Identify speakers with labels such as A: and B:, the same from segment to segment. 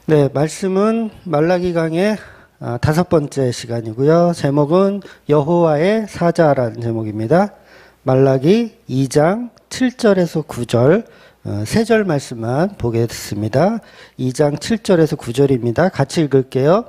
A: 네, 말씀은 말라기 강의 5번째 시간이고요. 제목은 여호와의 사자라는 제목입니다. 말라기 2장 7절에서 9절, 3절 말씀만 보겠습니다. 2장 7절에서 9절입니다. 같이 읽을게요.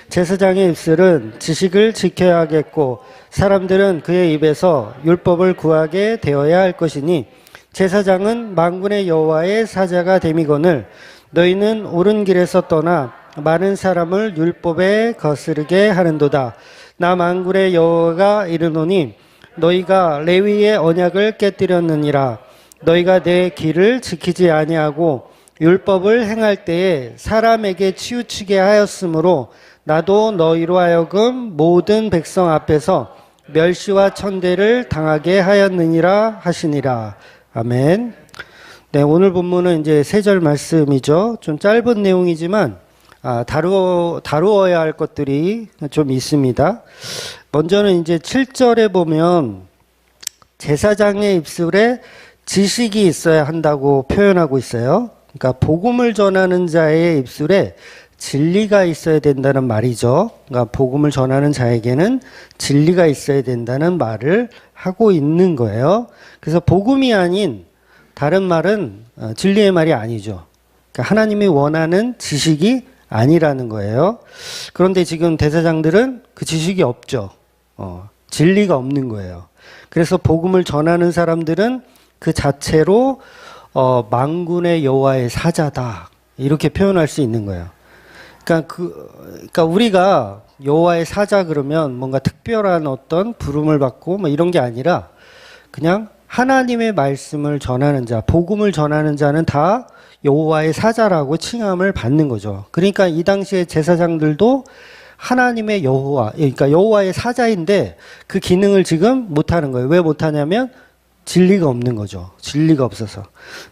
A: 제사장의 입술은 지식을 지켜야 하겠고 사람들은 그의 입에서 율법을 구하게 되어야 할 것이니 제사장은 만군의 여호와의 사자가 됨이거늘 너희는 옳은 길에서 떠나 많은 사람을 율법에 거스르게 하는도다. 나 만군의 여호와가 이르노니 너희가 레위의 언약을 깨뜨렸느니라. 너희가 내 길을 지키지 아니하고 율법을 행할 때에 사람에게 치우치게 하였으므로 나도 너희로 하여금 모든 백성 앞에서 멸시와 천대를 당하게 하였느니라 하시니라. 아멘. 네, 오늘 본문은 이제 3절 말씀이죠. 좀 짧은 내용이지만 다루어야 할 것들이 좀 있습니다. 먼저는 이제 7절에 보면 제사장의 입술에 지식이 있어야 한다고 표현하고 있어요. 그러니까 복음을 전하는 자의 입술에 진리가 있어야 된다는 말이죠. 그러니까 복음을 전하는 자에게는 진리가 있어야 된다는 말을 하고 있는 거예요. 그래서 복음이 아닌 다른 말은 진리의 말이 아니죠. 그러니까 하나님이 원하는 지식이 아니라는 거예요. 그런데 지금 대제사장들은 그 지식이 없죠. 진리가 없는 거예요. 그래서 복음을 전하는 사람들은 그 자체로 만군의 여호와의 사자다 이렇게 표현할 수 있는 거예요. 그러니까 우리가 여호와의 사자 그러면 뭔가 특별한 어떤 부름을 받고 뭐 이런 게 아니라 그냥 하나님의 말씀을 전하는 자, 복음을 전하는 자는 다 여호와의 사자라고 칭함을 받는 거죠. 그러니까 이 당시에 제사장들도 하나님의 여호와, 그러니까 여호와의 사자인데 그 기능을 지금 못하는 거예요. 왜 못하냐면 진리가 없는 거죠. 진리가 없어서.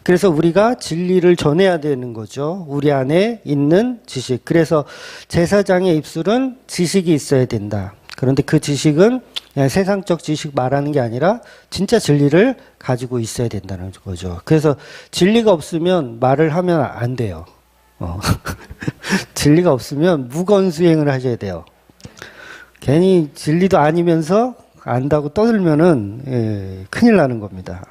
A: 그래서 우리가 진리를 전해야 되는 거죠. 우리 안에 있는 지식. 그래서 제사장의 입술은 지식이 있어야 된다. 그런데 그 지식은 그냥 세상적 지식 말하는 게 아니라 진짜 진리를 가지고 있어야 된다는 거죠. 그래서 진리가 없으면 말을 하면 안 돼요. 진리가 없으면 무건수행을 하셔야 돼요. 괜히 진리도 아니면서 안다고 떠들면은 큰일 나는 겁니다.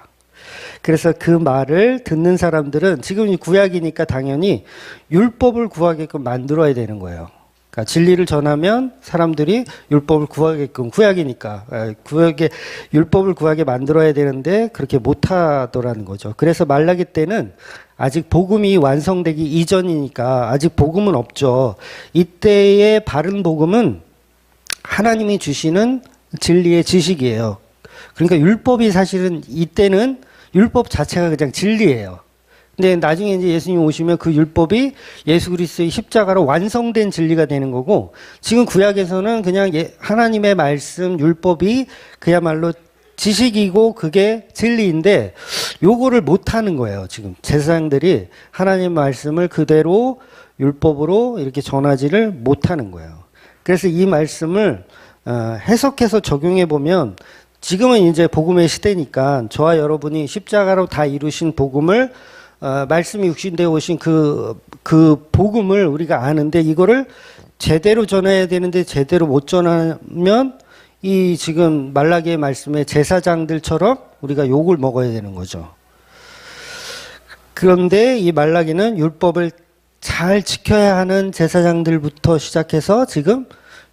A: 그래서 그 말을 듣는 사람들은 지금 구약이니까 당연히 율법을 구하게끔 만들어야 되는 거예요. 그러니까 진리를 전하면 사람들이 율법을 구하게끔 구약이니까 구약에 율법을 구하게 만들어야 되는데 그렇게 못하더라는 거죠. 그래서 말라기 때는 아직 복음이 완성되기 이전이니까 아직 복음은 없죠. 이때의 바른 복음은 하나님이 주시는 진리의 지식이에요. 그러니까 율법이 사실은 이때는 율법 자체가 그냥 진리예요. 근데 나중에 이제 예수님 오시면 그 율법이 예수 그리스도의 십자가로 완성된 진리가 되는 거고 지금 구약에서는 그냥 하나님의 말씀 율법이 그야말로 지식이고 그게 진리인데 요거를 못 하는 거예요. 지금 제사장들이 하나님 말씀을 그대로 율법으로 이렇게 전하지를 못하는 거예요. 그래서 이 말씀을 해석해서 적용해 보면 지금은 이제 복음의 시대니까 저와 여러분이 십자가로 다 이루신 복음을 말씀이 육신되어 오신 그 복음을 우리가 아는데 이거를 제대로 전해야 되는데 제대로 못 전하면 이 지금 말라기의 말씀의 제사장들처럼 우리가 욕을 먹어야 되는 거죠. 그런데 이 말라기는 율법을 잘 지켜야 하는 제사장들부터 시작해서 지금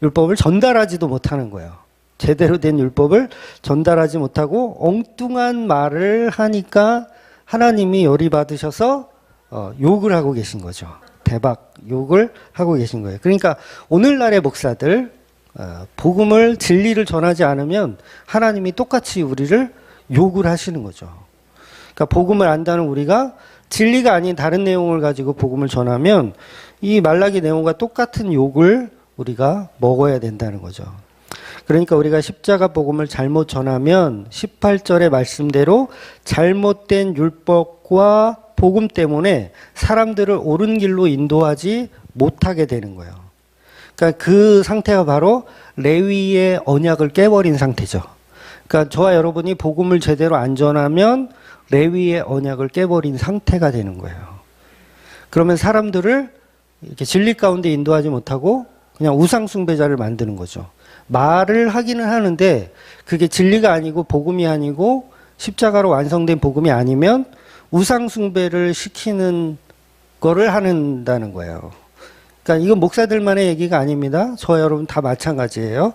A: 율법을 전달하지도 못하는 거예요. 제대로 된 율법을 전달하지 못하고 엉뚱한 말을 하니까 하나님이 열이 받으셔서 욕을 하고 계신 거죠. 대박 욕을 하고 계신 거예요. 그러니까 오늘날의 목사들 복음을 진리를 전하지 않으면 하나님이 똑같이 우리를 욕을 하시는 거죠. 그러니까 복음을 안다는 우리가 진리가 아닌 다른 내용을 가지고 복음을 전하면 이 말라기 내용과 똑같은 욕을 우리가 먹어야 된다는 거죠. 그러니까 우리가 십자가 복음을 잘못 전하면 18절의 말씀대로 잘못된 율법과 복음 때문에 사람들을 옳은 길로 인도하지 못하게 되는 거예요. 그러니까 그 상태가 바로 레위의 언약을 깨버린 상태죠. 그러니까 저와 여러분이 복음을 제대로 안 전하면 레위의 언약을 깨버린 상태가 되는 거예요. 그러면 사람들을 이렇게 진리 가운데 인도하지 못하고 그냥 우상숭배자를 만드는 거죠. 말을 하기는 하는데 그게 진리가 아니고 복음이 아니고 십자가로 완성된 복음이 아니면 우상숭배를 시키는 거를 한다는 거예요. 그러니까 이건 목사들만의 얘기가 아닙니다. 저 여러분 다 마찬가지예요.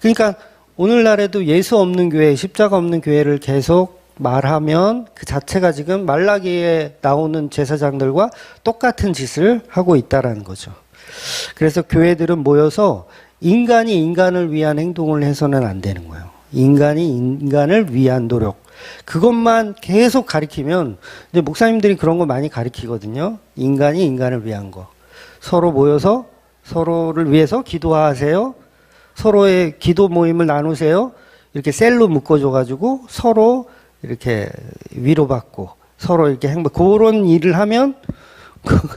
A: 그러니까 오늘날에도 예수 없는 교회, 십자가 없는 교회를 계속 말하면 그 자체가 지금 말라기에 나오는 제사장들과 똑같은 짓을 하고 있다라는 거죠. 그래서 교회들은 모여서 인간이 인간을 위한 행동을 해서는 안 되는 거예요. 인간이 인간을 위한 노력. 그것만 계속 가리키면, 이제 목사님들이 그런 거 많이 가리키거든요. 인간이 인간을 위한 거. 서로 모여서 서로를 위해서 기도하세요. 서로의 기도 모임을 나누세요. 이렇게 셀로 묶어줘가지고 서로 이렇게 위로받고 서로 이렇게 행복, 그런 일을 하면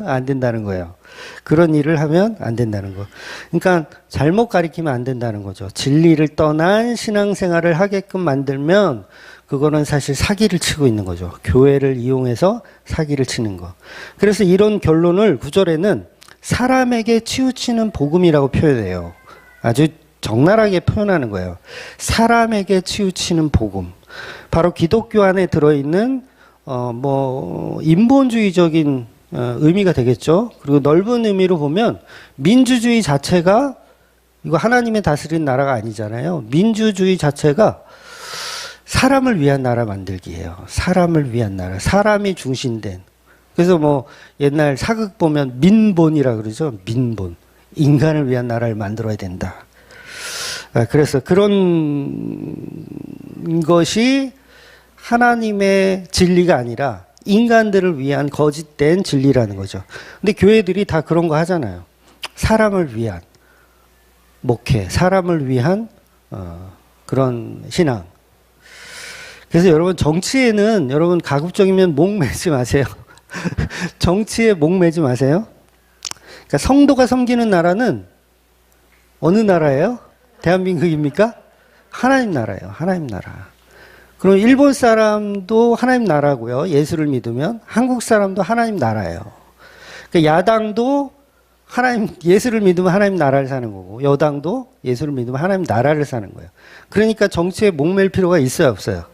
A: 안 된다는 거예요. 그런 일을 하면 안 된다는 거. 그러니까 잘못 가리키면 안 된다는 거죠. 진리를 떠난 신앙생활을 하게끔 만들면 그거는 사실 사기를 치고 있는 거죠. 교회를 이용해서 사기를 치는 거. 그래서 이런 결론을 9절에는 사람에게 치우치는 복음이라고 표현해요. 아주 적나라하게 표현하는 거예요. 사람에게 치우치는 복음. 바로 기독교 안에 들어있는 인본주의적인 의미가 되겠죠. 그리고 넓은 의미로 보면 민주주의 자체가 이거 하나님의 다스린 나라가 아니잖아요. 민주주의 자체가 사람을 위한 나라 만들기예요. 사람을 위한 나라. 사람이 중심된. 그래서 뭐 옛날 사극 보면 민본이라 그러죠. 민본. 인간을 위한 나라를 만들어야 된다. 그래서 그런 것이 하나님의 진리가 아니라 인간들을 위한 거짓된 진리라는 거죠. 근데 교회들이 다 그런 거 하잖아요. 사람을 위한 목회, 사람을 위한 그런 신앙. 그래서 여러분 정치에는 여러분 가급적이면 목 매지 마세요. 정치에 목 매지 마세요. 그러니까 성도가 섬기는 나라는 어느 나라예요? 대한민국입니까? 하나님 나라예요. 하나님 나라. 그럼 일본 사람도 하나님 나라고요. 예수를 믿으면 한국 사람도 하나님 나라예요. 그러니까 야당도 예수를 믿으면 하나님 나라를 사는 거고 여당도 예수를 믿으면 하나님 나라를 사는 거예요. 그러니까 정치에 목맬 필요가 있어요, 없어요?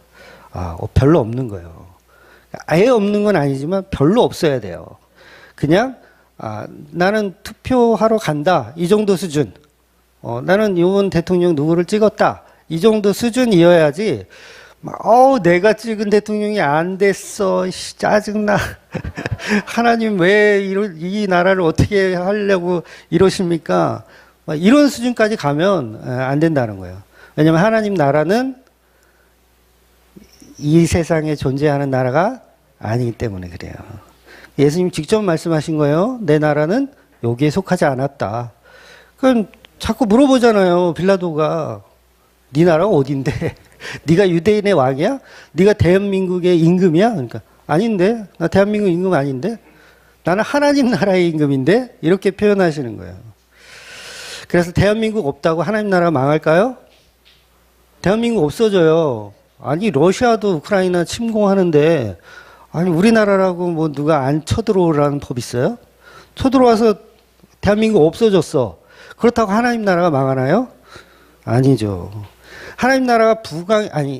A: 별로 없는 거예요. 아예 없는 건 아니지만 별로 없어야 돼요. 그냥 나는 투표하러 간다. 이 정도 수준. 나는 이번 대통령 누구를 찍었다. 이 정도 수준이어야지. 내가 찍은 대통령이 안 됐어. 짜증나. 하나님 왜 이 나라를 어떻게 하려고 이러십니까? 이런 수준까지 가면 안 된다는 거예요. 왜냐하면 하나님 나라는 이 세상에 존재하는 나라가 아니기 때문에 그래요. 예수님 직접 말씀하신 거예요. 내 나라는 여기에 속하지 않았다. 그럼 자꾸 물어보잖아요. 빌라도가. 네 나라가 어딘데? 네가 유대인의 왕이야? 네가 대한민국의 임금이야? 그러니까 아닌데. 나 대한민국 임금 아닌데. 나는 하나님 나라의 임금인데. 이렇게 표현하시는 거예요. 그래서 대한민국 없다고 하나님 나라 망할까요? 대한민국 없어져요. 아니 러시아도 우크라이나 침공하는데 아니 우리나라라고 뭐 누가 안 쳐들어오라는 법 있어요? 쳐들어와서 대한민국 없어졌어. 그렇다고 하나님 나라가 망하나요? 아니죠. 하나님 나라가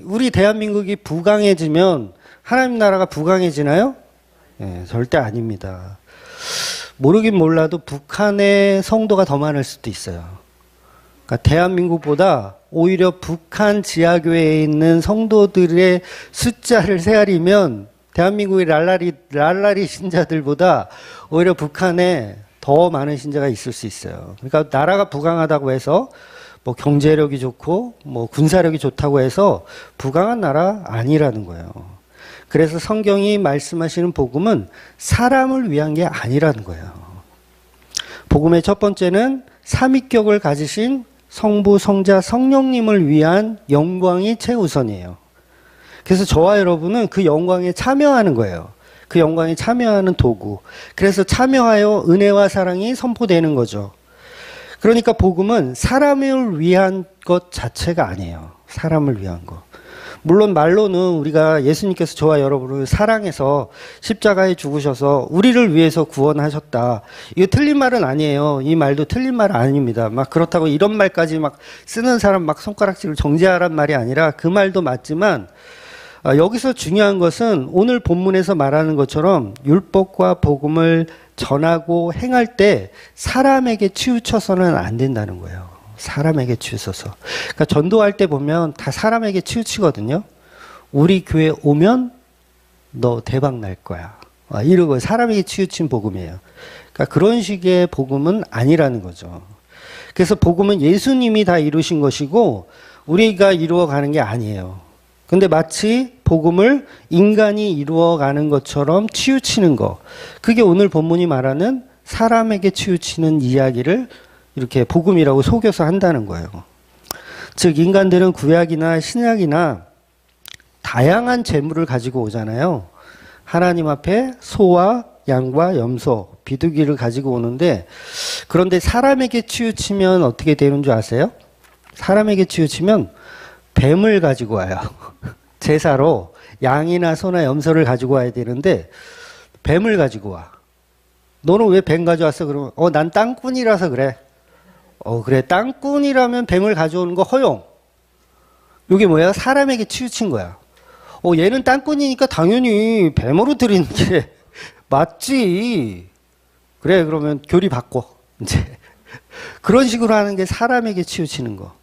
A: 우리 대한민국이 부강해지면 하나님 나라가 부강해지나요? 네, 절대 아닙니다. 모르긴 몰라도 북한의 성도가 더 많을 수도 있어요. 그러니까 대한민국보다 오히려 북한 지하교회에 있는 성도들의 숫자를 세아리면 대한민국의 랄라리 신자들보다 오히려 북한에 더 많은 신자가 있을 수 있어요. 그러니까 나라가 부강하다고 해서 뭐 경제력이 좋고 뭐 군사력이 좋다고 해서 부강한 나라 아니라는 거예요. 그래서 성경이 말씀하시는 복음은 사람을 위한 게 아니라는 거예요. 복음의 첫 번째는 삼위격을 가지신 성부, 성자, 성령님을 위한 영광이 최우선이에요. 그래서 저와 여러분은 그 영광에 참여하는 거예요. 그 영광에 참여하는 도구. 그래서 참여하여 은혜와 사랑이 선포되는 거죠. 그러니까 복음은 사람을 위한 것 자체가 아니에요. 사람을 위한 거. 물론 말로는 우리가 예수님께서 저와 여러분을 사랑해서 십자가에 죽으셔서 우리를 위해서 구원하셨다. 이거 틀린 말은 아니에요. 이 말도 틀린 말은 아닙니다. 막 그렇다고 이런 말까지 막 쓰는 사람 막 손가락질을 정죄하란 말이 아니라 그 말도 맞지만 여기서 중요한 것은 오늘 본문에서 말하는 것처럼 율법과 복음을 전하고 행할 때 사람에게 치우쳐서는 안 된다는 거예요. 사람에게 치우쳐서. 그러니까 전도할 때 보면 다 사람에게 치우치거든요. 우리 교회 오면 너 대박 날 거야. 이러고 사람에게 치우친 복음이에요. 그러니까 그런 식의 복음은 아니라는 거죠. 그래서 복음은 예수님이 다 이루신 것이고 우리가 이루어가는 게 아니에요. 근데 마치 복음을 인간이 이루어가는 것처럼 치우치는 거. 그게 오늘 본문이 말하는 사람에게 치우치는 이야기를 이렇게 복음이라고 속여서 한다는 거예요. 즉 인간들은 구약이나 신약이나 다양한 재물을 가지고 오잖아요. 하나님 앞에 소와 양과 염소, 비둘기를 가지고 오는데 그런데 사람에게 치우치면 어떻게 되는 줄 아세요? 사람에게 치우치면 뱀을 가지고 와요. 제사로 양이나 소나 염소를 가지고 와야 되는데 뱀을 가지고 와. 너는 왜 뱀 가져왔어? 그러면 난 땅꾼이라서 그래. 그래 땅꾼이라면 뱀을 가져오는 거 허용. 이게 뭐야? 사람에게 치우친 거야. 얘는 땅꾼이니까 당연히 뱀으로 드리는 게 맞지. 그래 그러면 교리 바꿔. 이제 그런 식으로 하는 게 사람에게 치우치는 거.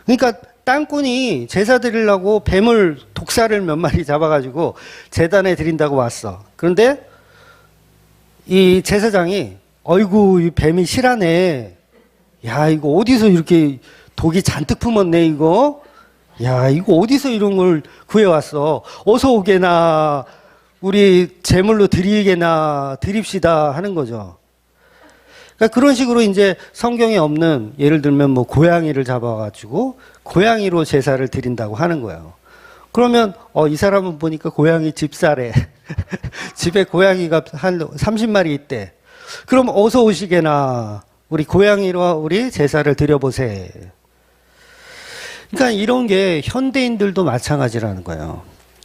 A: 그러니까 땅꾼이 제사 드리려고 뱀을 독사를 몇 마리 잡아가지고 제단에 드린다고 왔어. 그런데 이 제사장이 어이구 이 뱀이 실하네. 야 이거 어디서 이렇게 독이 잔뜩 품었네 이거. 야 이거 어디서 이런 걸 구해왔어. 어서 오게나 우리 제물로 드리게나 드립시다 하는 거죠. 그러니까 그런 식으로 이제 성경에 없는 예를 들면 뭐 고양이를 잡아가지고 고양이로 제사를 드린다고 하는 거예요. 그러면 이 사람은 보니까 고양이 집사래. 집에 고양이가 한 30마리 있대. 그럼 어서 오시게나 우리 고양이로 우리 제사를 드려보세. 그러니까 이런 게 현대인들도 마찬가지라는 거예요.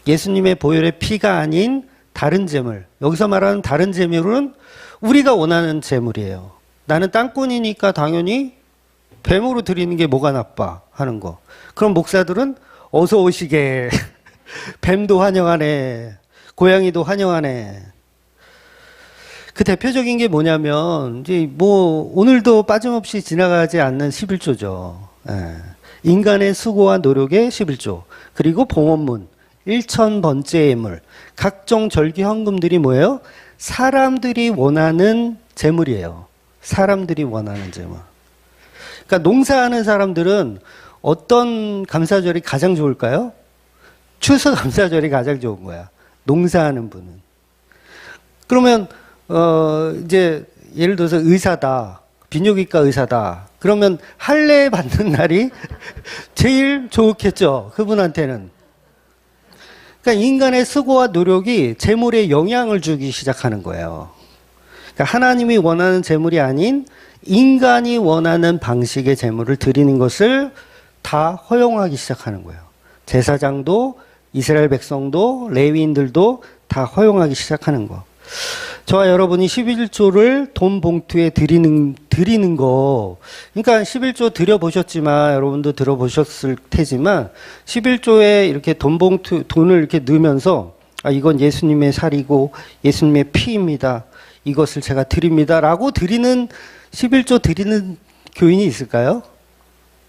A: 예수님의 보혈의 피가 아닌 다른 제물. 여기서 말하는 다른 제물은 우리가 원하는 제물이에요. 나는 땅꾼이니까 당연히 뱀으로 드리는 게 뭐가 나빠 하는 거. 그럼 목사들은 어서 오시게. 뱀도 환영하네. 고양이도 환영하네. 그 대표적인 게 뭐냐면 이제 뭐 오늘도 빠짐없이 지나가지 않는 11조죠. 인간의 수고와 노력의 11조. 그리고 봉헌문 1000번째 예물. 각종 절기 헌금들이 뭐예요? 사람들이 원하는 제물이에요. 사람들이 원하는 제물. 그러니까 농사하는 사람들은 어떤 감사절이 가장 좋을까요? 추수감사절이 가장 좋은 거야. 농사하는 분은. 그러면 이제 예를 들어서 의사다. 비뇨기과 의사다. 그러면 할례 받는 날이 제일 좋겠죠. 그분한테는. 그러니까 인간의 수고와 노력이 재물에 영향을 주기 시작하는 거예요. 그러니까 하나님이 원하는 재물이 아닌 인간이 원하는 방식의 재물을 드리는 것을 다 허용하기 시작하는 거예요. 제사장도 이스라엘 백성도 레위인들도 다 허용하기 시작하는 거. 저와 여러분이 11조를 돈 봉투에 드리는 거. 그러니까 11조 드려보셨지만, 여러분도 들어보셨을 테지만, 11조에 이렇게 돈을 이렇게 넣으면서, 이건 예수님의 살이고, 예수님의 피입니다. 이것을 제가 드립니다. 라고 드리는, 11조 드리는 교인이 있을까요?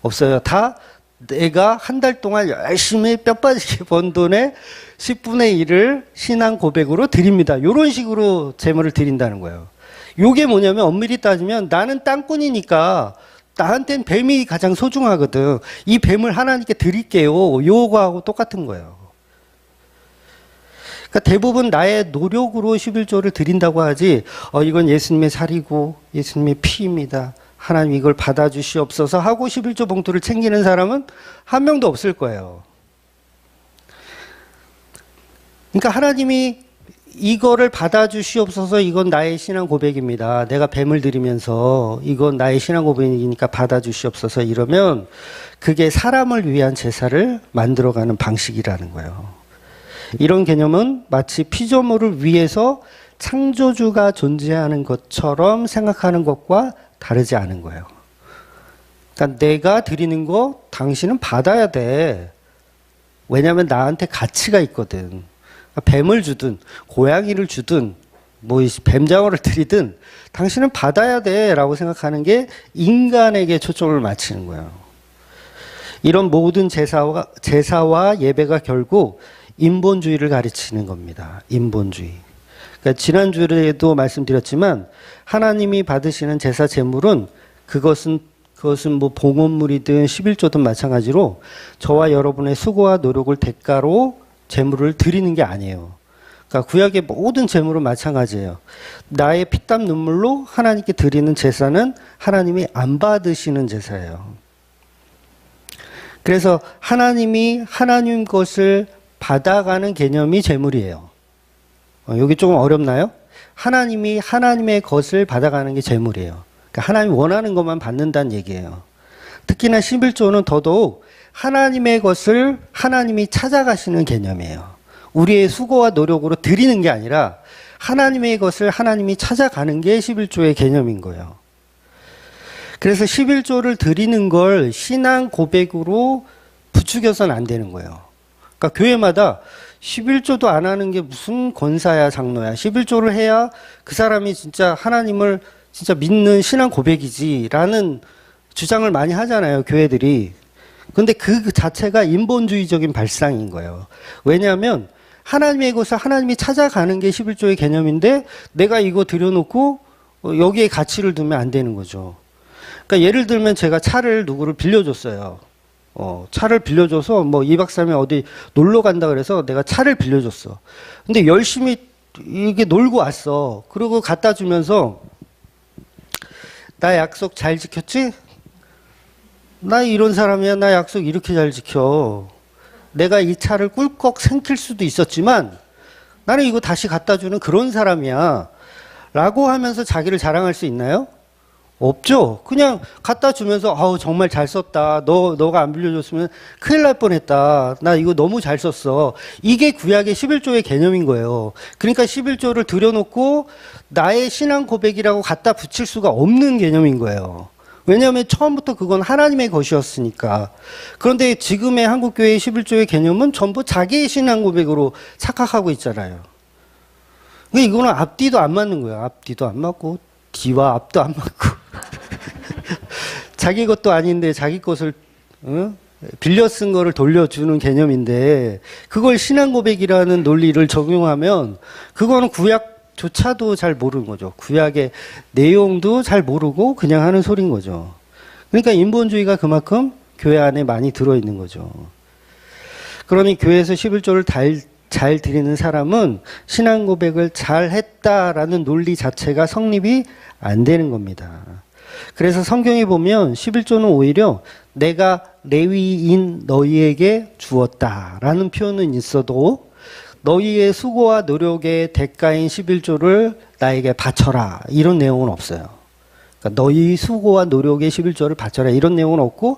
A: 없어요. 다 내가 한 달 동안 열심히 뼈 빠지게 번 돈의 10분의 1을 신앙 고백으로 드립니다. 이런 식으로 제물을 드린다는 거예요. 이게 뭐냐면 엄밀히 따지면 나는 땅꾼이니까 나한텐 뱀이 가장 소중하거든. 이 뱀을 하나님께 드릴게요. 요거하고 똑같은 거예요. 그러니까 대부분 나의 노력으로 11조를 드린다고 하지 이건 예수님의 살이고 예수님의 피입니다. 하나님 이걸 받아주시옵소서 하고 11조 봉투를 챙기는 사람은 한 명도 없을 거예요. 그러니까 하나님이 이거를 받아주시옵소서, 이건 나의 신앙 고백입니다. 내가 뱀을 드리면서 이건 나의 신앙 고백이니까 받아주시옵소서 이러면 그게 사람을 위한 제사를 만들어가는 방식이라는 거예요. 이런 개념은 마치 피조물을 위해서 창조주가 존재하는 것처럼 생각하는 것과 다르지 않은 거예요. 그러니까 내가 드리는 거 당신은 받아야 돼. 왜냐하면 나한테 가치가 있거든. 뱀을 주든 고양이를 주든 뭐 뱀장어를 드리든 당신은 받아야 돼 라고 생각하는 게 인간에게 초점을 맞추는 거예요. 이런 모든 제사와 예배가 결국 인본주의를 가르치는 겁니다. 인본주의. 그러니까 지난주에도 말씀드렸지만 하나님이 받으시는 제사 제물은 그것은 뭐 봉헌물이든 11조든 마찬가지로 저와 여러분의 수고와 노력을 대가로 제물을 드리는 게 아니에요. 그러니까 구약의 모든 제물은 마찬가지예요. 나의 피땀 눈물로 하나님께 드리는 제사는 하나님이 안 받으시는 제사예요. 그래서 하나님이 하나님 것을 받아가는 개념이 제물이에요. 여기 조금 어렵나요? 하나님이 하나님의 것을 받아가는 게 제물이에요. 그러니까 하나님이 원하는 것만 받는다는 얘기예요. 특히나 11조는 더더욱 하나님의 것을 하나님이 찾아가시는 개념이에요. 우리의 수고와 노력으로 드리는 게 아니라 하나님의 것을 하나님이 찾아가는 게 11조의 개념인 거예요. 그래서 11조를 드리는 걸 신앙 고백으로 부추겨서는 안 되는 거예요. 그러니까 교회마다 11조도 안 하는 게 무슨 권사야 장로야. 11조를 해야 그 사람이 진짜 하나님을 진짜 믿는 신앙 고백이지라는 주장을 많이 하잖아요, 교회들이. 근데 그 자체가 인본주의적인 발상인 거예요. 왜냐하면 하나님의 것을 하나님이 찾아가는 게 11조의 개념인데 내가 이거 들여놓고 여기에 가치를 두면 안 되는 거죠. 그러니까 예를 들면 제가 차를 누구를 빌려줬어요. 차를 빌려줘서 뭐 2박 3일 어디 놀러 간다 그래서 내가 차를 빌려줬어. 근데 열심히 이게 놀고 왔어. 그리고 갖다 주면서 나 약속 잘 지켰지? 나 이런 사람이야. 나 약속 이렇게 잘 지켜. 내가 이 차를 꿀꺽 생길 수도 있었지만 나는 이거 다시 갖다 주는 그런 사람이야. 라고 하면서 자기를 자랑할 수 있나요? 없죠. 그냥 갖다 주면서 아우 정말 잘 썼다. 너가 안 빌려줬으면 큰일 날 뻔했다. 나 이거 너무 잘 썼어. 이게 구약의 11조의 개념인 거예요. 그러니까 11조를 들여놓고 나의 신앙 고백이라고 갖다 붙일 수가 없는 개념인 거예요. 왜냐하면 처음부터 그건 하나님의 것이었으니까. 그런데 지금의 한국교회의 11조의 개념은 전부 자기의 신앙 고백으로 착각하고 있잖아요. 이거는 앞뒤도 안 맞는 거예요. 앞뒤도 안 맞고 뒤와 앞도 안 맞고 자기 것도 아닌데 자기 것을 빌려 쓴 거를 돌려주는 개념인데 그걸 신앙 고백이라는 논리를 적용하면 그거는 구약조차도 잘 모르는 거죠. 구약의 내용도 잘 모르고 그냥 하는 소린 거죠. 그러니까 인본주의가 그만큼 교회 안에 많이 들어있는 거죠. 그러니 교회에서 11조를 잘 드리는 사람은 신앙 고백을 잘 했다라는 논리 자체가 성립이 안 되는 겁니다. 그래서 성경에 보면 11조는 오히려 내가 레위인 너희에게 주었다라는 표현은 있어도 너희의 수고와 노력의 대가인 11조를 나에게 바쳐라 이런 내용은 없어요. 그러니까 너희 수고와 노력의 11조를 바쳐라 이런 내용은 없고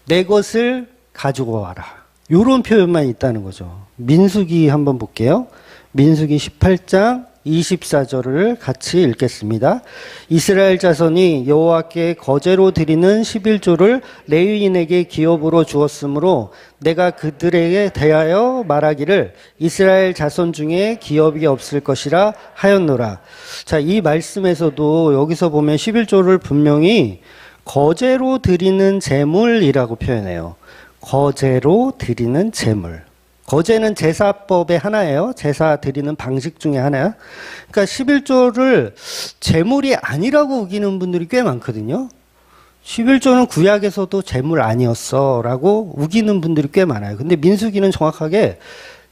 A: 내 것을 가지고 와라. 이런 표현만 있다는 거죠. 민수기 한번 볼게요. 민수기 18장 24절을 같이 읽겠습니다. 이스라엘 자손이 여호와께 거제로 드리는 11조를 레위인에게 기업으로 주었으므로 내가 그들에게 대하여 말하기를 이스라엘 자손 중에 기업이 없을 것이라 하였노라. 자, 이 말씀에서도 여기서 보면 11조를 분명히 거제로 드리는 제물이라고 표현해요. 거제로 드리는 제물. 거제는 제사법의 하나예요. 제사 드리는 방식 중에 하나야. 그러니까 11조를 제물이 아니라고 우기는 분들이 꽤 많거든요. 11조는 구약에서도 제물 아니었어 라고 우기는 분들이 꽤 많아요. 근데 민수기는 정확하게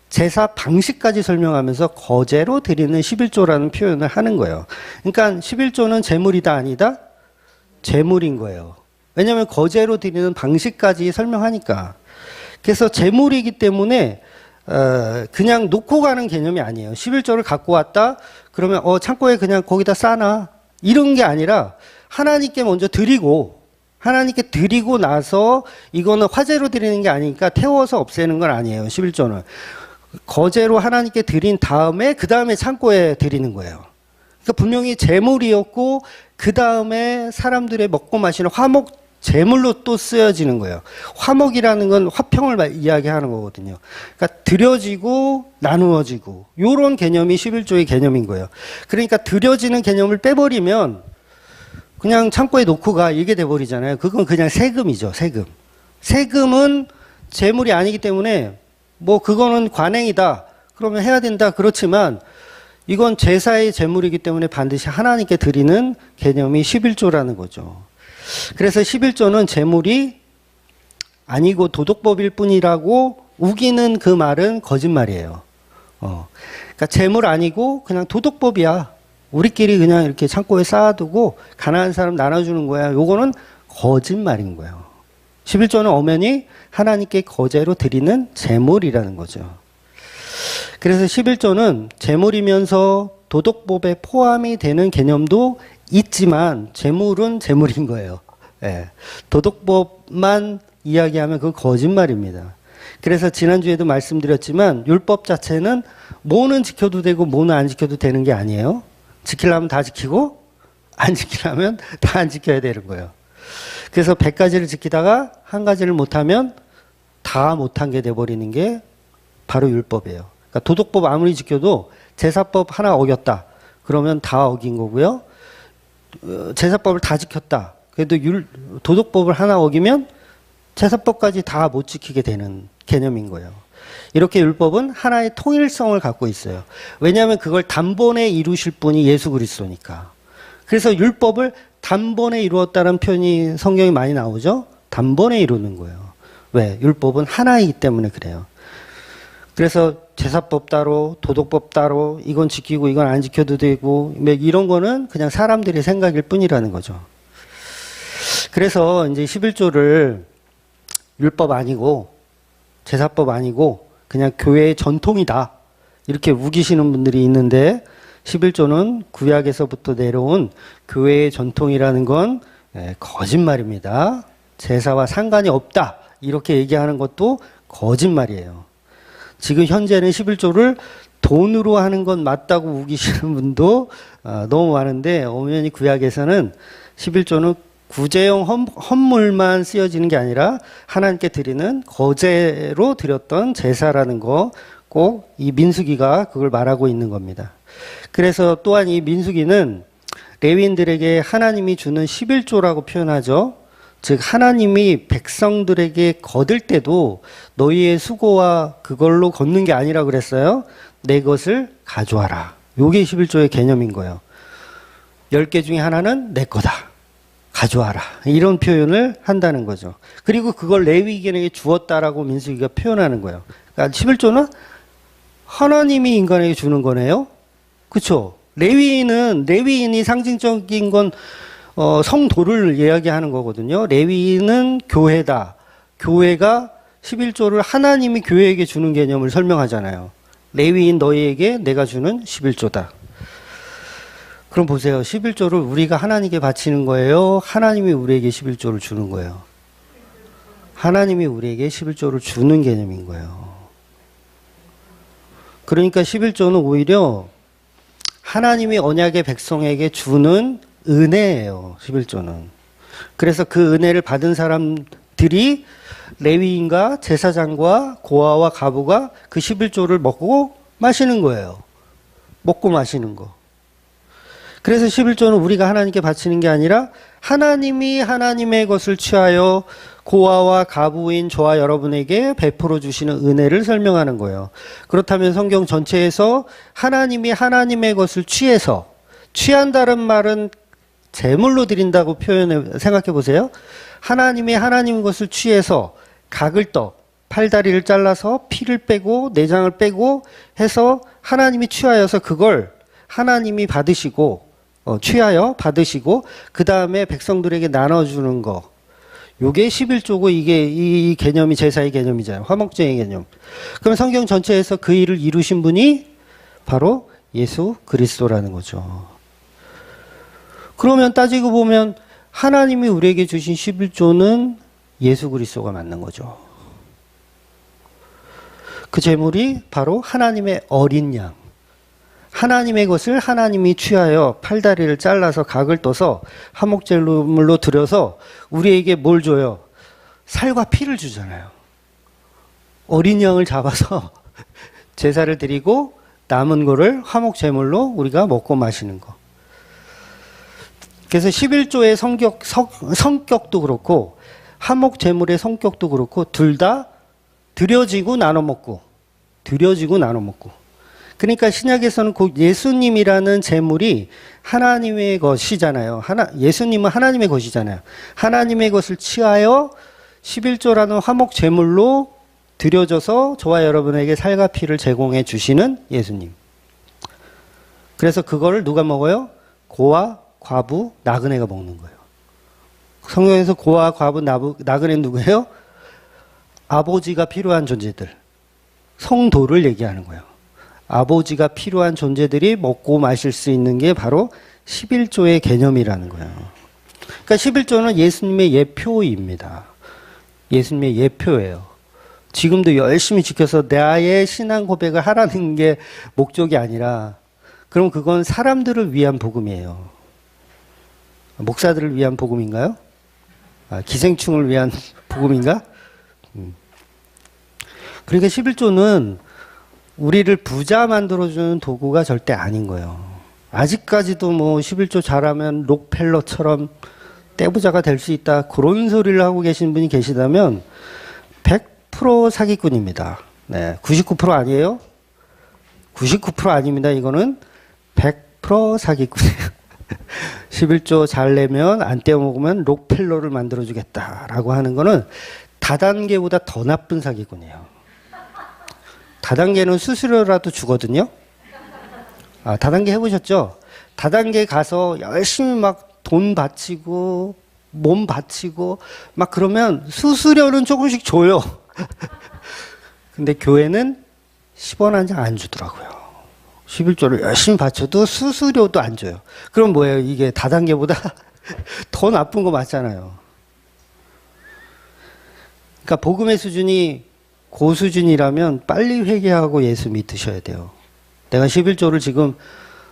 A: 제사 방식까지 설명하면서 거제로 드리는 11조라는 표현을 하는 거예요. 그러니까 11조는 제물이다 아니다? 제물인 거예요. 왜냐하면 거제로 드리는 방식까지 설명하니까. 그래서 제물이기 때문에 그냥 놓고 가는 개념이 아니에요. 11조를 갖고 왔다 그러면 창고에 그냥 거기다 싸놔 이런 게 아니라 하나님께 먼저 드리고 하나님께 드리고 나서 이거는 화제로 드리는 게 아니니까 태워서 없애는 건 아니에요. 11조는 거제로 하나님께 드린 다음에 그 다음에 창고에 드리는 거예요. 그러니까 분명히 제물이었고 그 다음에 사람들의 먹고 마시는 화목 제물로 또 쓰여지는 거예요. 화목이라는 건 화평을 이야기하는 거거든요. 그러니까 드려지고 나누어지고 이런 개념이 11조의 개념인 거예요. 그러니까 드려지는 개념을 빼버리면 그냥 창고에 놓고 가 이게 돼버리잖아요. 그건 그냥 세금이죠. 세금. 세금은 제물이 아니기 때문에 뭐 그거는 관행이다. 그러면 해야 된다. 그렇지만 이건 제사의 제물이기 때문에 반드시 하나님께 드리는 개념이 11조라는 거죠. 그래서 11조는 제물이 아니고 도덕법일 뿐이라고 우기는 그 말은 거짓말이에요. 그러니까 제물 아니고 그냥 도덕법이야. 우리끼리 그냥 이렇게 창고에 쌓아두고 가난한 사람 나눠주는 거야. 요거는 거짓말인 거예요. 11조는 엄연히 하나님께 거제로 드리는 제물이라는 거죠. 그래서 11조는 제물이면서 도덕법에 포함이 되는 개념도 있지만 제물은 제물인 거예요. 예. 도덕법만 이야기하면 그건 거짓말입니다. 그래서 지난주에도 말씀드렸지만 율법 자체는 뭐는 지켜도 되고 뭐는 안 지켜도 되는 게 아니에요. 지키려면 다 지키고 안 지키려면 다 안 지켜야 되는 거예요. 그래서 100가지를 지키다가 한 가지를 못하면 다 못한 게 돼버리는 게 바로 율법이에요. 그러니까 도덕법 아무리 지켜도 제사법 하나 어겼다. 그러면 다 어긴 거고요. 제사법을 다 지켰다. 그래도 도덕법을 하나 어기면 제사법까지 다 못 지키게 되는 개념인 거예요. 이렇게 율법은 하나의 통일성을 갖고 있어요. 왜냐하면 그걸 단번에 이루실 분이 예수 그리스도니까. 그래서 율법을 단번에 이루었다는 표현이 성경에 많이 나오죠. 단번에 이루는 거예요. 왜? 율법은 하나이기 때문에 그래요. 그래서 제사법 따로 도덕법 따로 이건 지키고 이건 안 지켜도 되고 이런 거는 그냥 사람들의 생각일 뿐이라는 거죠. 그래서 이제 11조를 율법 아니고 제사법 아니고 그냥 교회의 전통이다 이렇게 우기시는 분들이 있는데 11조는 구약에서부터 내려온 교회의 전통이라는 건 거짓말입니다. 제사와 상관이 없다 이렇게 얘기하는 것도 거짓말이에요. 지금 현재는 11조를 돈으로 하는 건 맞다고 우기시는 분도 너무 많은데 엄연히 구약에서는 11조는 구제용 헌물만 쓰여지는 게 아니라 하나님께 드리는 거제로 드렸던 제사라는 거 꼭 이 민수기가 그걸 말하고 있는 겁니다. 그래서 또한 이 민수기는 레위인들에게 하나님이 주는 11조라고 표현하죠. 즉 하나님이 백성들에게 거둘 때도 너희의 수고와 그걸로 걷는 게 아니라 그랬어요. 내 것을 가져와라. 요게 11조의 개념인 거예요. 10개 중에 하나는 내 거다. 가져와라. 이런 표현을 한다는 거죠. 그리고 그걸 레위인에게 주었다라고 민수기가 표현하는 거예요. 그러니까 11조는 하나님이 인간에게 주는 거네요. 그렇죠? 레위인이 상징적인 건 성도를 이야기하는 거거든요. 레위인은 교회다. 교회가 11조를 하나님이 교회에게 주는 개념을 설명하잖아요. 레위인 너희에게 내가 주는 11조다. 그럼 보세요. 11조를 우리가 하나님께 바치는 거예요? 하나님이 우리에게 11조를 주는 거예요? 하나님이 우리에게 11조를 주는 개념인 거예요. 그러니까 11조는 오히려 하나님이 언약의 백성에게 주는 은혜예요. 11조는. 그래서 그 은혜를 받은 사람들이 레위인과 제사장과 고아와 가부가 그 11조를 먹고 마시는 거예요. 먹고 마시는 거. 그래서 11조는 우리가 하나님께 바치는 게 아니라 하나님이 하나님의 것을 취하여 고아와 가부인 저와 여러분에게 베풀어 주시는 은혜를 설명하는 거예요. 그렇다면 성경 전체에서 하나님이 하나님의 것을 취해서, 취한다는 말은 제물로 드린다고 생각해 보세요. 하나님이 하나님의 것을 취해서 각을 떠 팔다리를 잘라서 피를 빼고 내장을 빼고 해서 하나님이 취하여서 그걸 하나님이 받으시고 취하여 받으시고 그 다음에 백성들에게 나눠주는 거, 요게 11조고 이게 이 개념이 제사의 개념이잖아요. 화목제의 개념. 그럼 성경 전체에서 그 일을 이루신 분이 바로 예수 그리스도라는 거죠. 그러면 따지고 보면 하나님이 우리에게 주신 11조는 예수 그리스도가 맞는 거죠. 그 제물이 바로 하나님의 어린 양. 하나님의 것을 하나님이 취하여 팔다리를 잘라서 각을 떠서 화목제물로 드려서 우리에게 뭘 줘요? 살과 피를 주잖아요. 어린 양을 잡아서 제사를 드리고 남은 거를 화목제물로 우리가 먹고 마시는 거. 그래서 11조의 성격도 그렇고 화목제물의 성격도 그렇고 둘 다 드려지고 나눠 먹고 드려지고 나눠 먹고. 그러니까 신약에서는 그 예수님이라는 제물이 하나님의 것이잖아요. 예수님은 하나님의 것이잖아요. 하나님의 것을 취하여 11조라는 화목 제물로 드려져서 저와 여러분에게 살과 피를 제공해 주시는 예수님. 그래서 그거를 누가 먹어요? 고아, 과부, 나그네가 먹는 거예요. 성경에서 고아, 과부, 나그네는 누구예요? 아버지가 필요한 존재들. 성도를 얘기하는 거예요. 아버지가 필요한 존재들이 먹고 마실 수 있는 게 바로 11조의 개념이라는 거예요. 그러니까 11조는 예수님의 예표입니다. 예수님의 예표예요. 지금도 열심히 지켜서 나의 신앙 고백을 하라는 게 목적이 아니라 그럼 그건 사람들을 위한 복음이에요. 목사들을 위한 복음인가요? 기생충을 위한 복음인가? 그러니까 11조는 우리를 부자 만들어주는 도구가 절대 아닌 거예요. 아직까지도 뭐 11조 잘하면 록펠러처럼 떼부자가 될 수 있다. 그런 소리를 하고 계신 분이 계시다면 100% 사기꾼입니다. 네, 99% 아니에요? 99% 아닙니다. 이거는 100% 사기꾼이에요. 11조 잘 내면 안 떼어먹으면 록펠러를 만들어주겠다라고 하는 거는 다단계보다 더 나쁜 사기꾼이에요. 다단계는 수수료라도 주거든요. 다단계 해보셨죠? 다단계 가서 열심히 막 돈 바치고 몸 바치고 막 그러면 수수료는 조금씩 줘요. 근데 교회는 10원 한 장 안 주더라고요. 11조를 열심히 바쳐도 수수료도 안 줘요. 그럼 뭐예요? 이게 다단계보다 더 나쁜 거 맞잖아요. 그러니까 복음의 수준이 고수준이라면 빨리 회개하고 예수 믿으셔야 돼요. 내가 11조를 지금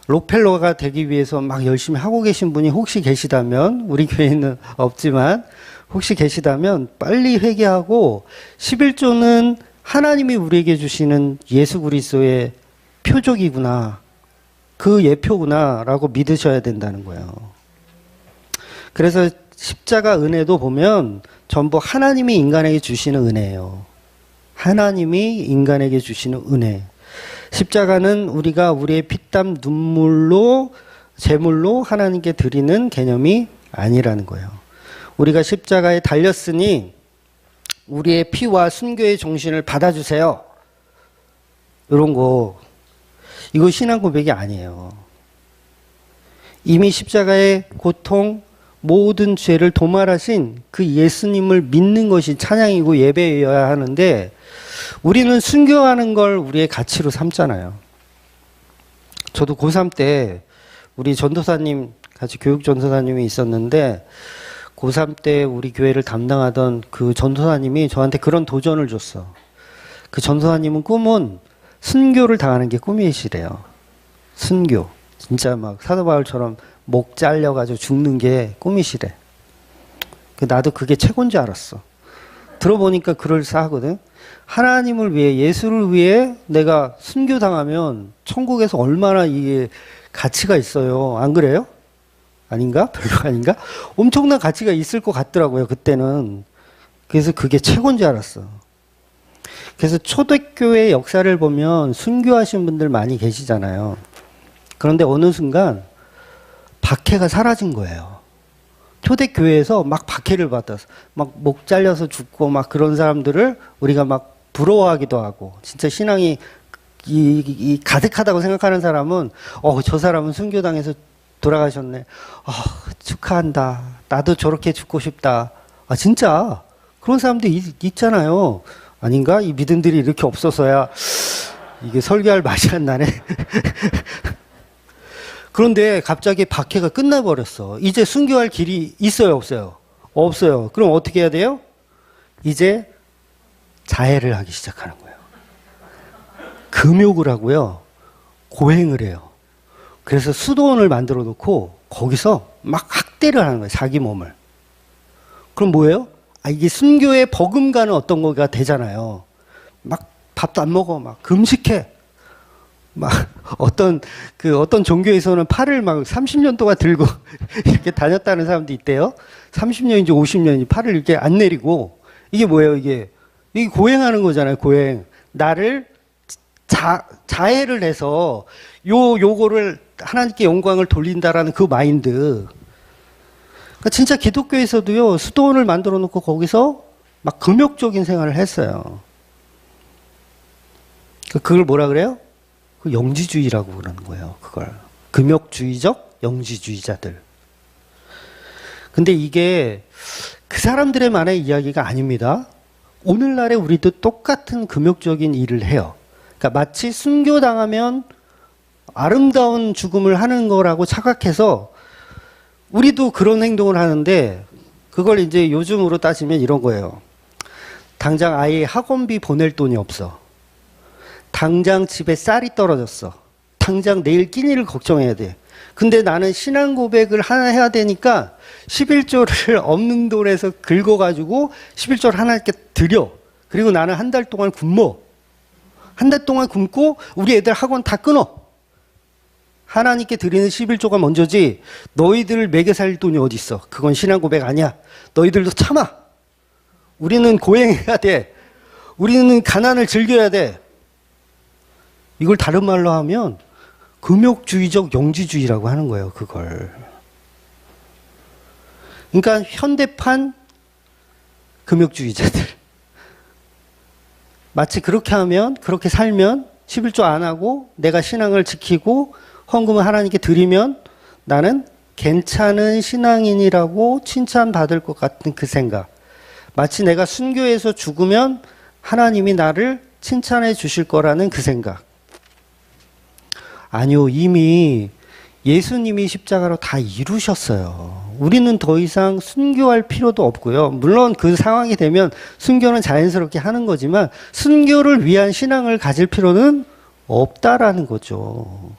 A: 록펠러가 되기 위해서 막 열심히 하고 계신 분이 혹시 계시다면, 우리 교회는 없지만 혹시 계시다면 빨리 회개하고 11조는 하나님이 우리에게 주시는 예수 그리스도의 표적이구나, 그 예표구나 라고 믿으셔야 된다는 거예요. 그래서 십자가 은혜도 보면 전부 하나님이 인간에게 주시는 은혜예요. 하나님이 인간에게 주시는 은혜. 십자가는 우리가 우리의 피땀 눈물로 제물로 하나님께 드리는 개념이 아니라는 거예요. 우리가 십자가에 달렸으니 우리의 피와 순교의 정신을 받아주세요. 이런 거, 이거 신앙 고백이 아니에요. 이미 십자가의 고통, 모든 죄를 도말하신 그 예수님을 믿는 것이 찬양이고 예배여야 하는데 우리는 순교하는 걸 우리의 가치로 삼잖아요. 저도 고3 때 우리 전도사님, 같이 교육 전도사님이 있었는데 고3 때 우리 교회를 담당하던 그 전도사님이 저한테 그런 도전을 줬어. 그 전도사님은 꿈은 순교를 당하는 게 꿈이시래요. 순교. 진짜 막 사도 바울처럼 목 잘려가지고 죽는 게 꿈이시래. 나도 그게 최고인 줄 알았어. 들어보니까 그럴싸하거든. 하나님을 위해, 예수를 위해 내가 순교당하면 천국에서 얼마나 이게 가치가 있어요. 안 그래요? 아닌가? 별로 아닌가? 엄청난 가치가 있을 것 같더라고요, 그때는. 그래서 그게 최고인 줄 알았어. 그래서 초대교회 역사를 보면 순교하신 분들 많이 계시잖아요. 그런데 어느 순간 박해가 사라진 거예요. 초대교회에서 막 박해를 받아서 막 목 잘려서 죽고 막 그런 사람들을 우리가 막 부러워하기도 하고, 진짜 신앙이 가득하다고 생각하는 사람은 저 사람은 순교당해서 돌아가셨네. 축하한다. 나도 저렇게 죽고 싶다. 아, 진짜. 그런 사람도 있잖아요. 아닌가? 이 믿음들이 이렇게 없어서야 이게 설교할 맛이 안 나네. 그런데 갑자기 박해가 끝나버렸어. 이제 순교할 길이 있어요, 없어요? 없어요. 그럼 어떻게 해야 돼요? 이제 자해를 하기 시작하는 거예요. 금욕을 하고요. 고행을 해요. 그래서 수도원을 만들어 놓고 거기서 막 학대를 하는 거예요. 자기 몸을. 그럼 뭐예요? 아, 이게 순교의 버금가는 어떤 거가 되잖아요. 막 밥도 안 먹어. 막 금식해. 막 어떤 종교에서는 팔을 막 30년 동안 들고 이렇게 다녔다는 사람도 있대요. 30년인지 50년인지 팔을 이렇게 안 내리고. 이게 뭐예요? 이게 고행하는 거잖아요. 고행. 나를 자해를 해서 요거를 하나님께 영광을 돌린다라는 그 마인드. 그러니까 진짜 기독교에서도요, 수도원을 만들어 놓고 거기서 막 금욕적인 생활을 했어요. 그걸 뭐라 그래요? 그 영지주의라고 그러는 거예요. 그걸. 금욕주의적 영지주의자들. 근데 이게 그 사람들의만의 이야기가 아닙니다. 오늘날에 우리도 똑같은 금욕적인 일을 해요. 그러니까 마치 순교당하면 아름다운 죽음을 하는 거라고 착각해서 우리도 그런 행동을 하는데 그걸 이제 요즘으로 따지면 이런 거예요. 당장 아이 학원비 보낼 돈이 없어. 당장 집에 쌀이 떨어졌어. 당장 내일 끼니를 걱정해야 돼. 근데 나는 신앙 고백을 하나 해야 되니까 11조를 없는 돈에서 긁어가지고 11조를 하나님께 드려. 그리고 나는 한 달 동안 굶어. 한 달 동안 굶고 우리 애들 학원 다 끊어. 하나님께 드리는 11조가 먼저지 너희들을 먹여 살 돈이 어디 있어. 그건 신앙 고백 아니야. 너희들도 참아. 우리는 고행해야 돼. 우리는 가난을 즐겨야 돼. 이걸 다른 말로 하면 금욕주의적 영지주의라고 하는 거예요. 그걸. 그러니까 현대판 금욕주의자들. 마치 그렇게 하면, 그렇게 살면 11조 안 하고 내가 신앙을 지키고 헌금을 하나님께 드리면 나는 괜찮은 신앙인이라고 칭찬받을 것 같은 그 생각. 마치 내가 순교해서 죽으면 하나님이 나를 칭찬해 주실 거라는 그 생각. 아니요, 이미 예수님이 십자가로 다 이루셨어요. 우리는 더 이상 순교할 필요도 없고요. 물론 그 상황이 되면 순교는 자연스럽게 하는 거지만 순교를 위한 신앙을 가질 필요는 없다라는 거죠.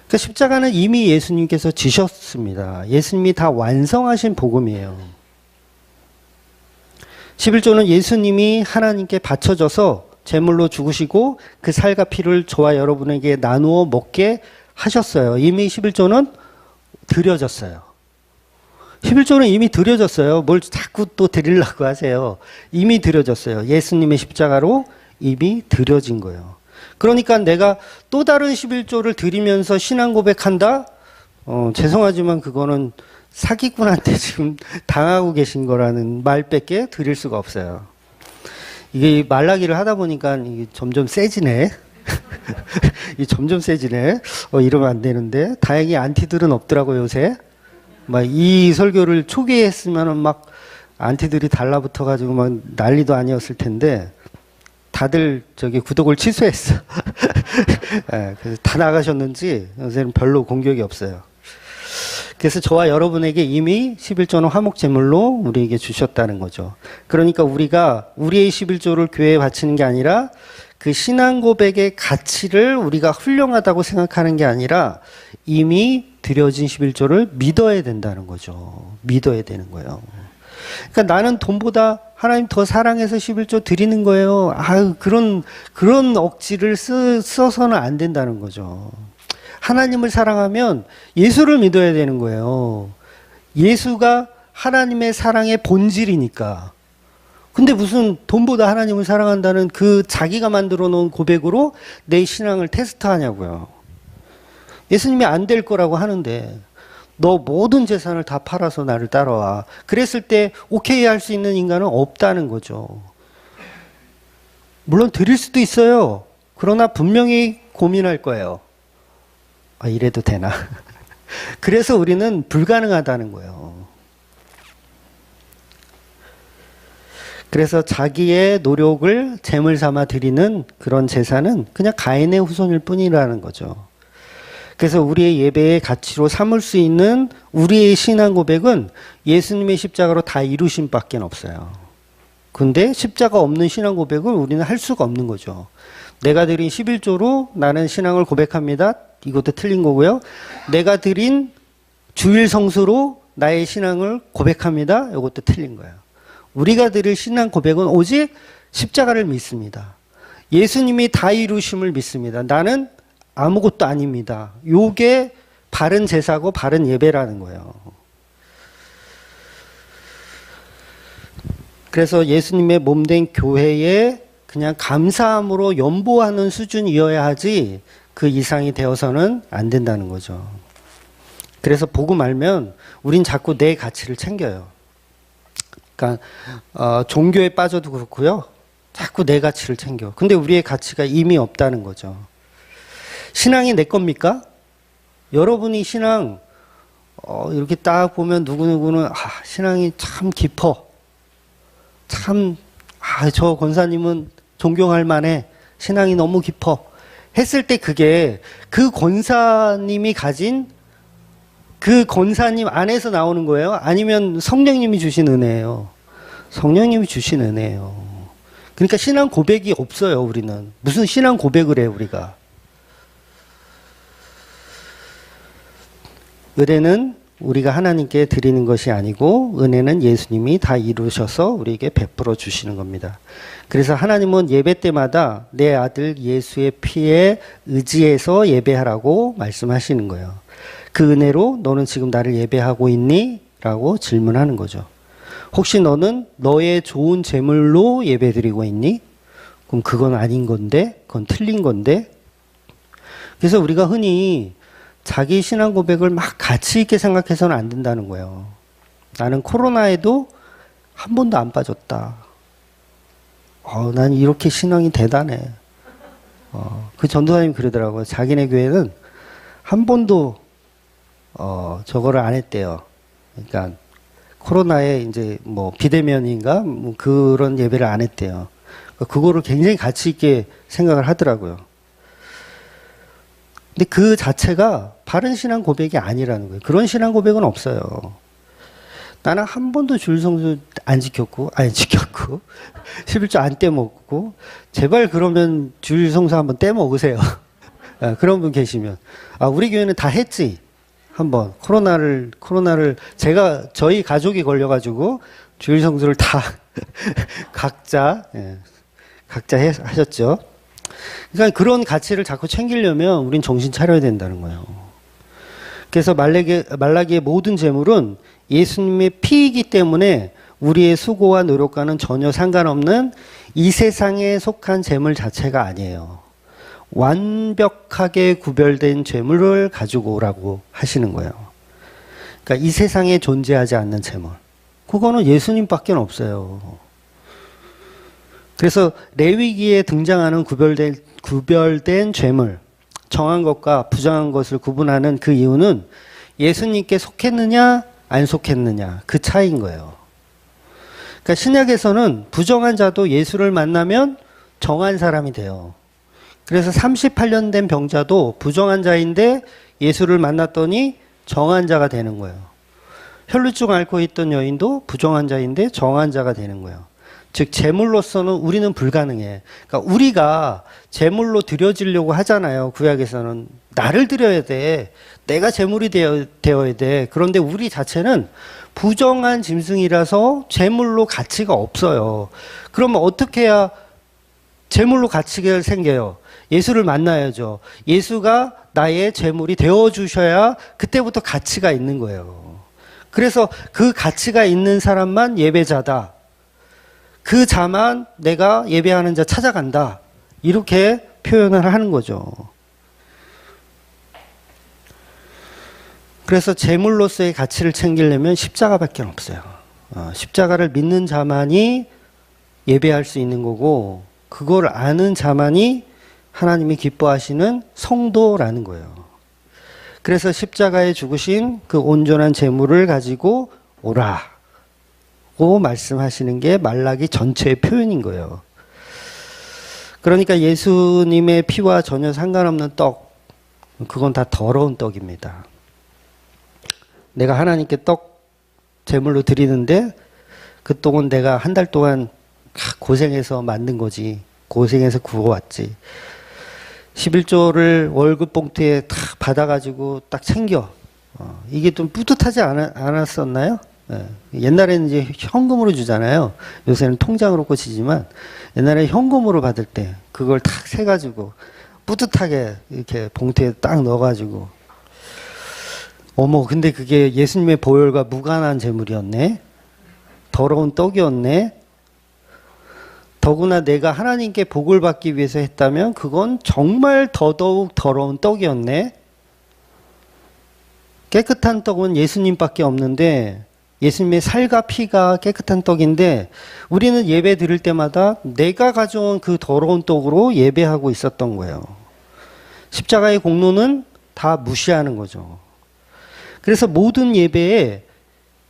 A: 그러니까 십자가는 이미 예수님께서 지셨습니다. 예수님이 다 완성하신 복음이에요. 11조는 예수님이 하나님께 바쳐져서 제물로 죽으시고 그 살과 피를 저와 여러분에게 나누어 먹게 하셨어요. 이미 11조는 드려졌어요. 11조는 이미 드려졌어요. 뭘 자꾸 또 드리려고 하세요. 이미 드려졌어요. 예수님의 십자가로 이미 드려진 거예요. 그러니까 내가 또 다른 11조를 드리면서 신앙 고백한다? 죄송하지만 그거는 사기꾼한테 지금 당하고 계신 거라는 말밖에 드릴 수가 없어요. 이게 말라기를 하다 보니까 이게 점점 세지네. 이 점점 세지네. 이러면 안 되는데. 다행히 안티들은 없더라고요, 요새. 막 이 설교를 초기에 했으면은 막 안티들이 달라붙어가지고 막 난리도 아니었을 텐데. 다들 저기 구독을 취소했어. 네, 그래서 다 나가셨는지 요새는 별로 공격이 없어요. 그래서 저와 여러분에게 이미 11조는 화목제물로 우리에게 주셨다는 거죠. 그러니까 우리가 우리의 11조를 교회에 바치는 게 아니라 그 신앙 고백의 가치를 우리가 훌륭하다고 생각하는 게 아니라 이미 드려진 11조를 믿어야 된다는 거죠. 믿어야 되는 거예요. 그러니까 나는 돈보다 하나님 더 사랑해서 11조 드리는 거예요. 아유, 그런 억지를 써서는 안 된다는 거죠. 하나님을 사랑하면 예수를 믿어야 되는 거예요. 예수가 하나님의 사랑의 본질이니까. 근데 무슨 돈보다 하나님을 사랑한다는 그 자기가 만들어 놓은 고백으로 내 신앙을 테스트하냐고요. 예수님이 안 될 거라고 하는데 너 모든 재산을 다 팔아서 나를 따라와. 그랬을 때 오케이 할 수 있는 인간은 없다는 거죠. 물론 드릴 수도 있어요. 그러나 분명히 고민할 거예요. 아, 이래도 되나? 그래서 우리는 불가능하다는 거예요. 그래서 자기의 노력을 제물 삼아 드리는 그런 제사는 그냥 가인의 후손일 뿐이라는 거죠. 그래서 우리의 예배의 가치로 삼을 수 있는 우리의 신앙 고백은 예수님의 십자가로 다 이루신 밖에 없어요. 근데 십자가 없는 신앙 고백을 우리는 할 수가 없는 거죠. 내가 드린 11조로 나는 신앙을 고백합니다. 이것도 틀린 거고요. 내가 드린 주일 성수로 나의 신앙을 고백합니다. 이것도 틀린 거예요. 우리가 드릴 신앙 고백은 오직 십자가를 믿습니다. 예수님이 다 이루심을 믿습니다. 나는 아무것도 아닙니다. 요게 바른 제사고 바른 예배라는 거예요. 그래서 예수님의 몸된 교회에 그냥 감사함으로 연보하는 수준이어야 하지 그 이상이 되어서는 안 된다는 거죠. 그래서 복음 알면 우린 자꾸 내 가치를 챙겨요. 그러니까 종교에 빠져도 그렇고요. 자꾸 내 가치를 챙겨. 근데 우리의 가치가 이미 없다는 거죠. 신앙이 내 겁니까? 여러분이 신앙 이렇게 딱 보면 누구누구는 신앙이 참 깊어. 참 저 권사님은 존경할 만해. 신앙이 너무 깊어. 했을 때 그게 그 권사님이 가진 그 권사님 안에서 나오는 거예요? 아니면 성령님이 주신 은혜예요? 성령님이 주신 은혜예요. 그러니까 신앙 고백이 없어요, 우리는. 무슨 신앙 고백을 해요, 우리가. 은혜는 우리가 하나님께 드리는 것이 아니고 은혜는 예수님이 다 이루셔서 우리에게 베풀어 주시는 겁니다. 그래서 하나님은 예배 때마다 내 아들 예수의 피에 의지해서 예배하라고 말씀하시는 거예요. 그 은혜로 너는 지금 나를 예배하고 있니? 라고 질문하는 거죠. 혹시 너는 너의 좋은 재물로 예배드리고 있니? 그럼 그건 아닌 건데, 그건 틀린 건데. 그래서 우리가 흔히 자기 신앙 고백을 막 가치 있게 생각해서는 안 된다는 거예요. 나는 코로나에도 한 번도 안 빠졌다. 난 이렇게 신앙이 대단해. 그 전도사님이 그러더라고요. 자기네 교회는 한 번도 저거를 안 했대요. 그러니까 코로나에 이제 뭐 비대면인가 뭐 그런 예배를 안 했대요. 그거를 굉장히 가치 있게 생각을 하더라고요. 근데 그 자체가 바른 신앙 고백이 아니라는 거예요. 그런 신앙 고백은 없어요. 나는 한 번도 주일 성수 안 지켰고 11조 안 떼먹고 제발 그러면 주일 성수 한번 떼먹으세요. 그런 분 계시면 우리 교회는 다 했지. 한번 코로나를 저희 가족이 걸려가지고 주일 성수를 다 각자 하셨죠. 그러니까 그런 가치를 자꾸 챙기려면 우린 정신 차려야 된다는 거예요. 그래서 말라기의 모든 재물은 예수님의 피이기 때문에 우리의 수고와 노력과는 전혀 상관없는 이 세상에 속한 재물 자체가 아니에요. 완벽하게 구별된 재물을 가지고 오라고 하시는 거예요. 그러니까 이 세상에 존재하지 않는 재물. 그거는 예수님밖에 없어요. 그래서 레위기에 등장하는 구별된 재물, 정한 것과 부정한 것을 구분하는 그 이유는 예수님께 속했느냐 안 속했느냐 그 차이인 거예요. 그러니까 신약에서는 부정한 자도 예수를 만나면 정한 사람이 돼요. 그래서 38년 된 병자도 부정한 자인데 예수를 만났더니 정한 자가 되는 거예요. 혈루증 앓고 있던 여인도 부정한 자인데 정한 자가 되는 거예요. 즉 제물로서는 우리는 불가능해. 그러니까 우리가 제물로 드려지려고 하잖아요. 구약에서는 나를 드려야 돼. 내가 제물이 되어야 돼. 그런데 우리 자체는 부정한 짐승이라서 제물로 가치가 없어요. 그러면 어떻게 해야 제물로 가치가 생겨요? 예수를 만나야죠. 예수가 나의 제물이 되어주셔야 그때부터 가치가 있는 거예요. 그래서 그 가치가 있는 사람만 예배자다. 그 자만 내가 예배하는 자 찾아간다. 이렇게 표현을 하는 거죠. 그래서 제물로서의 가치를 챙기려면 십자가밖에 없어요. 십자가를 믿는 자만이 예배할 수 있는 거고 그걸 아는 자만이 하나님이 기뻐하시는 성도라는 거예요. 그래서 십자가에 죽으신 그 온전한 제물을 가지고 오라. 말씀하시는 게 말라기 전체의 표현인 거예요. 그러니까 예수님의 피와 전혀 상관없는 떡, 그건 다 더러운 떡입니다. 내가 하나님께 떡 제물로 드리는데 그 떡은 내가 한 달 동안 고생해서 만든 거지. 고생해서 구워왔지. 11조를 월급 봉투에 딱 받아가지고 딱 챙겨. 이게 좀 뿌듯하지 않았었나요? 옛날에는 이제 현금으로 주잖아요. 요새는 통장으로 꽂히지만 옛날에 현금으로 받을 때 그걸 탁 세가지고 뿌듯하게 이렇게 봉투에 딱 넣어가지고 어머, 근데 그게 예수님의 보혈과 무관한 제물이었네? 더러운 떡이었네? 더구나 내가 하나님께 복을 받기 위해서 했다면 그건 정말 더더욱 더러운 떡이었네? 깨끗한 떡은 예수님밖에 없는데 예수님의 살과 피가 깨끗한 떡인데 우리는 예배 드릴 때마다 내가 가져온 그 더러운 떡으로 예배하고 있었던 거예요. 십자가의 공로는 다 무시하는 거죠. 그래서 모든 예배에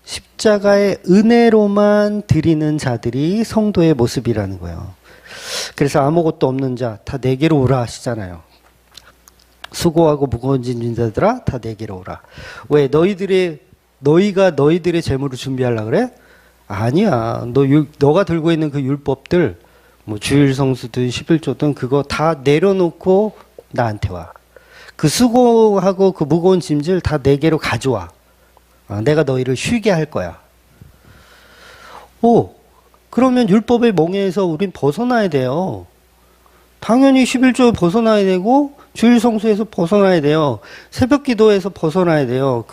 A: 십자가의 은혜로만 드리는 자들이 성도의 모습이라는 거예요. 그래서 아무것도 없는 자 다 내게로 오라 하시잖아요. 수고하고 무거운 짐진 자들아 다 내게로 오라. 왜? 너희가 너희들의 재물을 준비하려고 그래? 아니야. 너가 들고 있는 그 율법들, 뭐 주일 성수든 11조든 그거 다 내려놓고 나한테 와. 그 수고하고 그 무거운 짐질 다 내게로 가져와. 내가 너희를 쉬게 할 거야. 그러면 율법의 멍에에서 우린 벗어나야 돼요. 당연히 11조에 벗어나야 되고 주일 성수에서 벗어나야 돼요. 새벽 기도에서 벗어나야 돼요.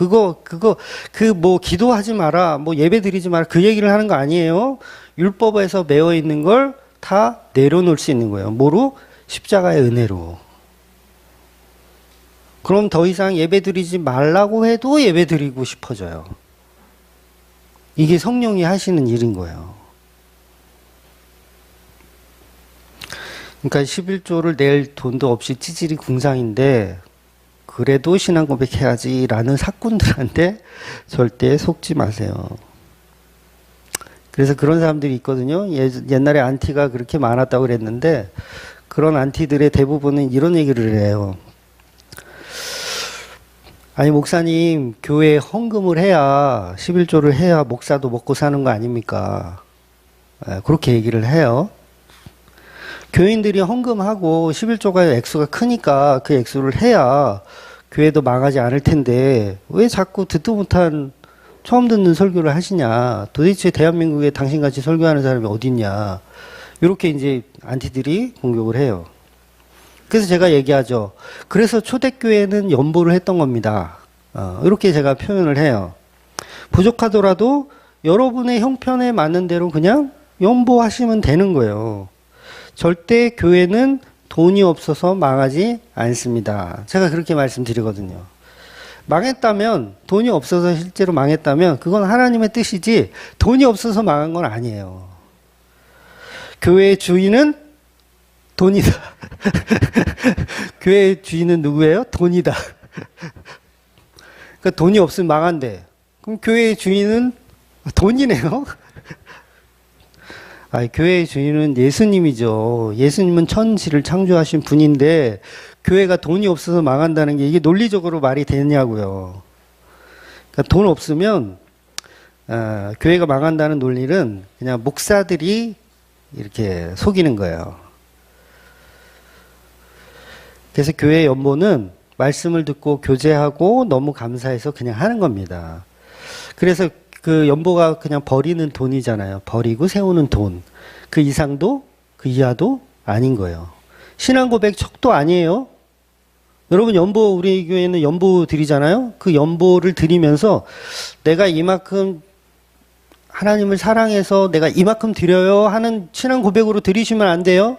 A: 뭐 기도하지 마라, 뭐 예배 드리지 마라 그 얘기를 하는 거 아니에요. 율법에서 매어 있는 걸 다 내려놓을 수 있는 거예요. 뭐로? 십자가의 은혜로. 그럼 더 이상 예배 드리지 말라고 해도 예배 드리고 싶어져요. 이게 성령이 하시는 일인 거예요. 그러니까 11조를 낼 돈도 없이 찌질이 궁상인데 그래도 신앙 고백해야지 라는 사꾼들한테 절대 속지 마세요. 그래서 그런 사람들이 있거든요. 옛날에 안티가 그렇게 많았다고 그랬는데 그런 안티들의 대부분은 이런 얘기를 해요. 아니 목사님, 교회에 헌금을 해야 11조를 해야 목사도 먹고 사는 거 아닙니까? 그렇게 얘기를 해요. 교인들이 헌금하고 11조가 액수가 크니까 그 액수를 해야 교회도 망하지 않을 텐데 왜 자꾸 듣도 못한 처음 듣는 설교를 하시냐. 도대체 대한민국에 당신같이 설교하는 사람이 어딨냐. 이렇게 이제 안티들이 공격을 해요. 그래서 제가 얘기하죠. 그래서 초대교회는 연보를 했던 겁니다. 이렇게 제가 표현을 해요. 부족하더라도 여러분의 형편에 맞는 대로 그냥 연보하시면 되는 거예요. 절대 교회는 돈이 없어서 망하지 않습니다. 제가 그렇게 말씀드리거든요. 망했다면, 돈이 없어서 실제로 망했다면 그건 하나님의 뜻이지 돈이 없어서 망한 건 아니에요. 교회의 주인은 돈이다. 교회의 주인은 누구예요? 돈이다. 그러니까 돈이 없으면 망한대. 그럼 교회의 주인은 돈이네요. 교회의 주인은 예수님이죠. 예수님은 천지를 창조하신 분인데 교회가 돈이 없어서 망한다는 게 이게 논리적으로 말이 되냐고요. 그러니까 돈 없으면 교회가 망한다는 논리는 그냥 목사들이 이렇게 속이는 거예요. 그래서 교회 연보는 말씀을 듣고 교제하고 너무 감사해서 그냥 하는 겁니다. 그래서 그 연보가 그냥 버리는 돈이잖아요. 버리고 세우는 돈. 그 이상도 그 이하도 아닌 거예요. 신앙 고백 척도 아니에요. 여러분 연보, 우리 교회는 연보 드리잖아요. 그 연보를 드리면서 내가 이만큼 하나님을 사랑해서 내가 이만큼 드려요 하는 신앙 고백으로 드리시면 안 돼요.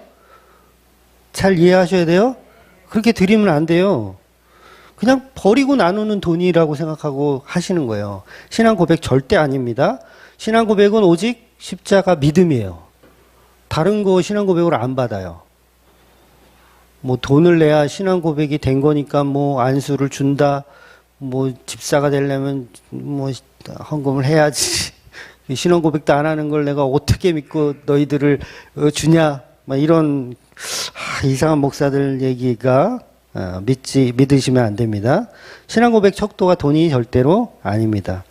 A: 잘 이해하셔야 돼요. 그렇게 드리면 안 돼요. 그냥 버리고 나누는 돈이라고 생각하고 하시는 거예요. 신앙 고백 절대 아닙니다. 신앙 고백은 오직 십자가 믿음이에요. 다른 거 신앙 고백으로 안 받아요. 뭐 돈을 내야 신앙 고백이 된 거니까 뭐 안수를 준다, 뭐 집사가 되려면 뭐 헌금을 해야지. 신앙 고백도 안 하는 걸 내가 어떻게 믿고 너희들을 주냐? 막 이런 이상한 목사들 얘기가 믿으시면 안 됩니다. 신앙 고백 척도가 돈이 절대로 아닙니다.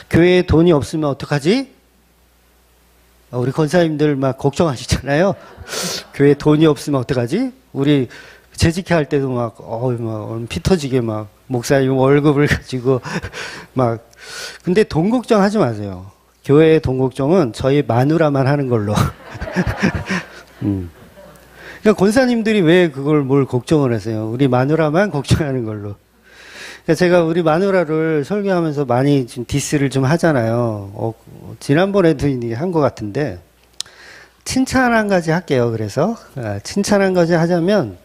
A: 교회에 돈이 없으면 어떡하지? 우리 권사님들 막 걱정하시잖아요. 교회에 돈이 없으면 어떡하지? 우리 재직회 할 때도 막 피 터지게 막 목사님 월급을 가지고 막 근데 돈 걱정하지 마세요. 교회의 돈 걱정은 저희 마누라만 하는 걸로. 그러니까 권사님들이 왜 그걸 뭘 걱정을 하세요? 우리 마누라만 걱정하는 걸로. 그러니까 제가 우리 마누라를 설교하면서 많이 좀 디스를 좀 하잖아요. 지난번에도 한 것 같은데 칭찬 한 가지 할게요. 그래서 칭찬 한 가지 하자면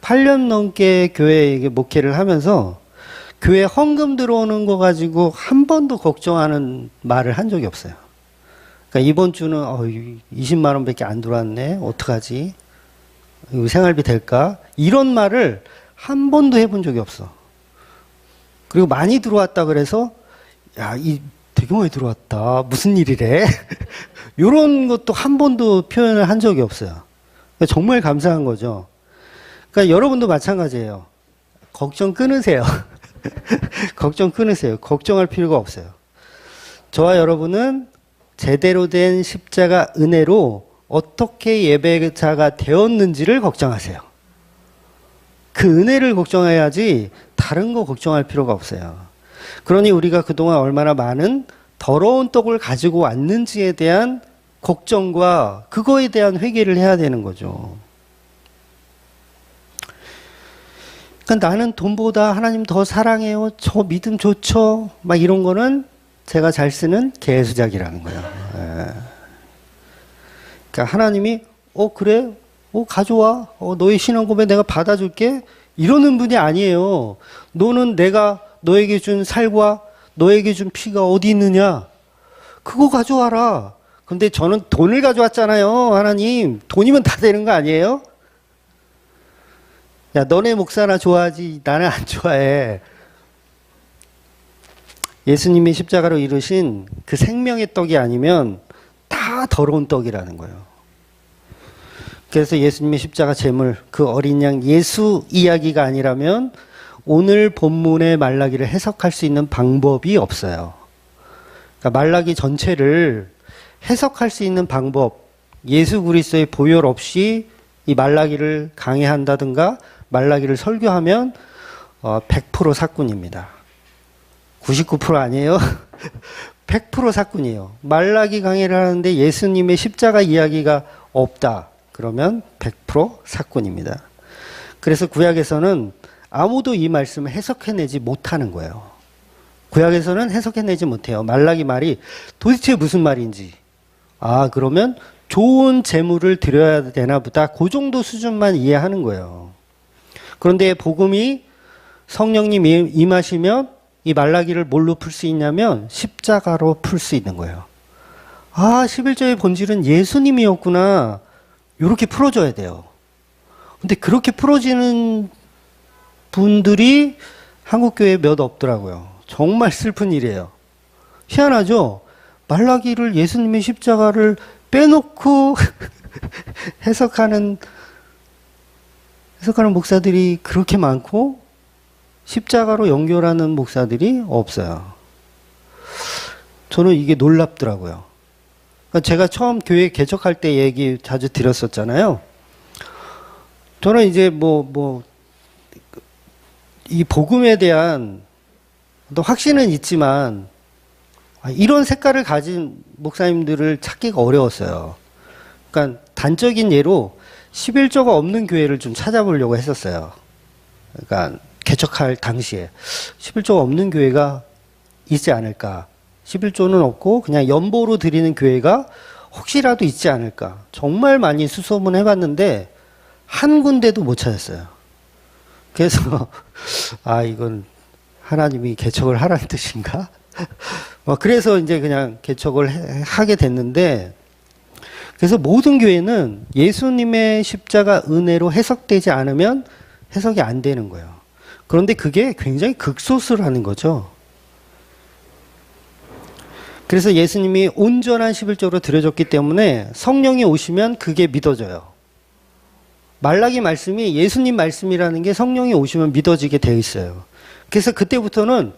A: 8년 넘게 교회에 목회를 하면서 교회 헌금 들어오는 거 가지고 한 번도 걱정하는 말을 한 적이 없어요. 그러니까 이번 주는 20만 원밖에 안 들어왔네. 어떡하지? 생활비 될까? 이런 말을 한 번도 해본 적이 없어. 그리고 많이 들어왔다 그래서 되게 많이 들어왔다. 무슨 일이래? 이런 것도 한 번도 표현을 한 적이 없어요. 그러니까 정말 감사한 거죠. 그러니까 여러분도 마찬가지예요. 걱정 끊으세요. 걱정 끊으세요. 걱정할 필요가 없어요. 저와 여러분은 제대로 된 십자가 은혜로 어떻게 예배자가 되었는지를 걱정하세요. 그 은혜를 걱정해야지 다른 거 걱정할 필요가 없어요. 그러니 우리가 그동안 얼마나 많은 더러운 떡을 가지고 왔는지에 대한 걱정과 그거에 대한 회개를 해야 되는 거죠. 그러니까 나는 돈보다 하나님 더 사랑해요. 저 믿음 좋죠. 막 이런 거는 제가 잘 쓰는 개수작이라는 거예요. 그러니까 하나님이 그래? 가져와. 너의 신앙 고백 내가 받아줄게. 이러는 분이 아니에요. 너는 내가 너에게 준 살과 너에게 준 피가 어디 있느냐? 그거 가져와라. 근데 저는 돈을 가져왔잖아요. 하나님. 돈이면 다 되는 거 아니에요? 야, 너네 목사나 좋아하지 나는 안 좋아해. 예수님이 십자가로 이루신 그 생명의 떡이 아니면 다 더러운 떡이라는 거예요. 그래서 예수님의 십자가 제물, 그 어린 양 예수 이야기가 아니라면 오늘 본문의 말라기를 해석할 수 있는 방법이 없어요. 그러니까 말라기 전체를 해석할 수 있는 방법, 예수 그리스도의 보혈 없이 이 말라기를 강해한다든가 말라기를 설교하면 100% 사꾼입니다. 99% 아니에요? 100% 사꾼이에요. 말라기 강해를 하는데 예수님의 십자가 이야기가 없다. 그러면 100% 사꾼입니다. 그래서 구약에서는 아무도 이 말씀을 해석해내지 못하는 거예요. 구약에서는 해석해내지 못해요. 말라기 말이 도대체 무슨 말인지. 그러면 좋은 재물을 드려야 되나 보다. 그 정도 수준만 이해하는 거예요. 그런데 복음이 성령님이 임하시면 이 말라기를 뭘로 풀 수 있냐면 십자가로 풀 수 있는 거예요. 11조의 본질은 예수님이었구나. 이렇게 풀어줘야 돼요. 근데 그렇게 풀어지는 분들이 한국교회에 몇 없더라고요. 정말 슬픈 일이에요. 희한하죠? 말라기를 예수님의 십자가를 빼놓고 해석하는 목사들이 그렇게 많고 십자가로 연결하는 목사들이 없어요. 저는 이게 놀랍더라고요. 그러니까 제가 처음 교회 개척할 때 얘기 자주 드렸었잖아요. 저는 이제 이 복음에 대한 확신은 있지만 이런 색깔을 가진 목사님들을 찾기가 어려웠어요. 그러니까 단적인 예로 11조가 없는 교회를 좀 찾아보려고 했었어요. 그러니까 개척할 당시에 11조가 없는 교회가 있지 않을까. 11조는 없고 그냥 연보로 드리는 교회가 혹시라도 있지 않을까. 정말 많이 수소문 해봤는데 한 군데도 못 찾았어요. 그래서 이건 하나님이 개척을 하라는 뜻인가? 그래서 이제 그냥 개척을 하게 됐는데, 그래서 모든 교회는 예수님의 십자가 은혜로 해석되지 않으면 해석이 안 되는 거예요. 그런데 그게 굉장히 극소수라는 거죠. 그래서 예수님이 온전한 11조로 드려졌기 때문에 성령이 오시면 그게 믿어져요. 말라기 말씀이 예수님 말씀이라는 게 성령이 오시면 믿어지게 되어 있어요. 그래서 그때부터는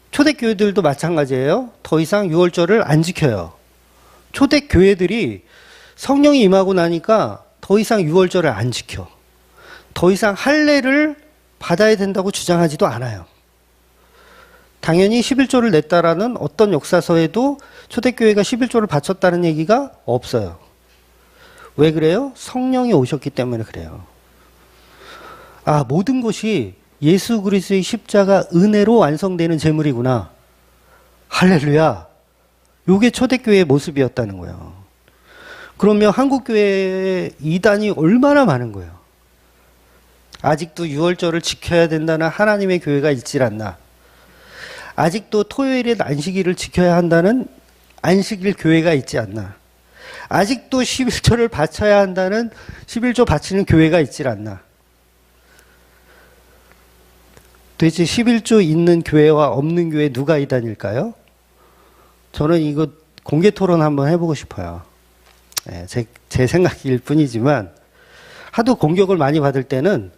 A: 초대교회들도 마찬가지예요. 더 이상 유월절을 안 지켜요. 초대교회들이 성령이 임하고 나니까 더 이상 유월절을 안 지켜. 더 이상 할례를 받아야 된다고 주장하지도 않아요. 당연히 11조를 냈다라는 어떤 역사서에도 초대교회가 11조를 바쳤다는 얘기가 없어요. 왜 그래요? 성령이 오셨기 때문에 그래요. 아, 모든 것이 예수 그리스도의 십자가 은혜로 완성되는 제물이구나. 할렐루야. 요게 초대교회의 모습이었다는 거예요. 그러면 한국교회의 이단이 얼마나 많은 거예요. 아직도 유월절을 지켜야 된다는 하나님의 교회가 있질 않나. 아직도 토요일에 안식일을 지켜야 한다는 안식일 교회가 있지 않나. 아직도 11조를 바쳐야 한다는 11조 바치는 교회가 있질 않나. 도대체 11조 있는 교회와 없는 교회 누가 이단일까요? 저는 이거 공개 토론 한번 해보고 싶어요. 네, 제 생각일 뿐이지만 하도 공격을 많이 받을 때는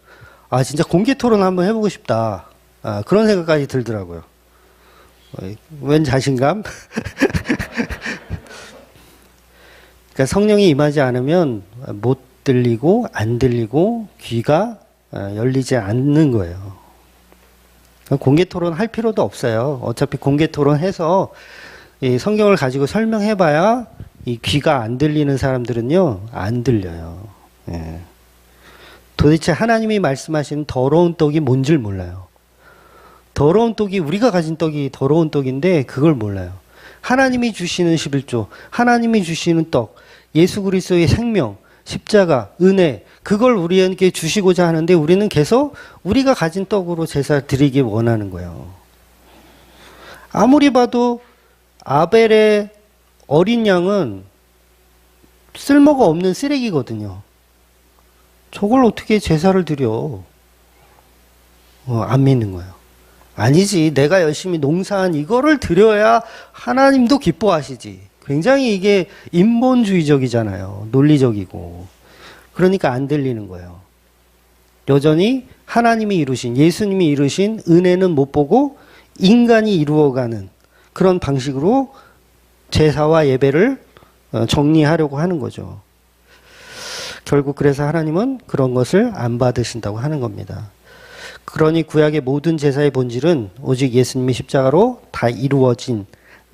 A: 아 진짜 공개 토론 한번 해보고 싶다. 그런 생각까지 들더라고요. 웬 자신감? 그러니까 성령이 임하지 않으면 못 들리고 안 들리고 귀가 열리지 않는 거예요. 공개 토론 할 필요도 없어요. 어차피 공개 토론 해서 이 성경을 가지고 설명해봐야 이 귀가 안 들리는 사람들은요, 안 들려요. 예. 도대체 하나님이 말씀하시는 더러운 떡이 뭔 줄 몰라요. 더러운 떡이 우리가 가진 떡이 더러운 떡인데 그걸 몰라요. 하나님이 주시는 11조, 하나님이 주시는 떡, 예수 그리스도의 생명, 십자가, 은혜, 그걸 우리에게 주시고자 하는데 우리는 계속 우리가 가진 떡으로 제사 드리기 원하는 거예요. 아무리 봐도 아벨의 어린 양은 쓸모가 없는 쓰레기거든요. 저걸 어떻게 제사를 드려? 안 믿는 거예요. 아니지, 내가 열심히 농사한 이거를 드려야 하나님도 기뻐하시지. 굉장히 이게 인본주의적이잖아요. 논리적이고. 그러니까 안 들리는 거예요. 여전히 하나님이 이루신, 예수님이 이루신 은혜는 못 보고 인간이 이루어가는 그런 방식으로 제사와 예배를 정리하려고 하는 거죠. 결국 그래서 하나님은 그런 것을 안 받으신다고 하는 겁니다. 그러니 구약의 모든 제사의 본질은 오직 예수님의 십자가로 다 이루어진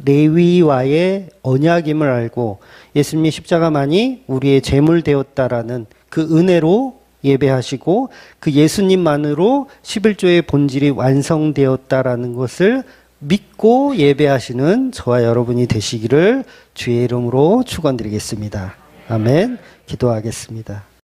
A: 레위와의 언약임을 알고 예수님의 십자가만이 우리의 제물 되었다라는 그 은혜로 예배하시고 그 예수님만으로 11조의 본질이 완성되었다라는 것을 믿고 예배하시는 저와 여러분이 되시기를 주의 이름으로 축원드리겠습니다. 아멘. 기도하겠습니다.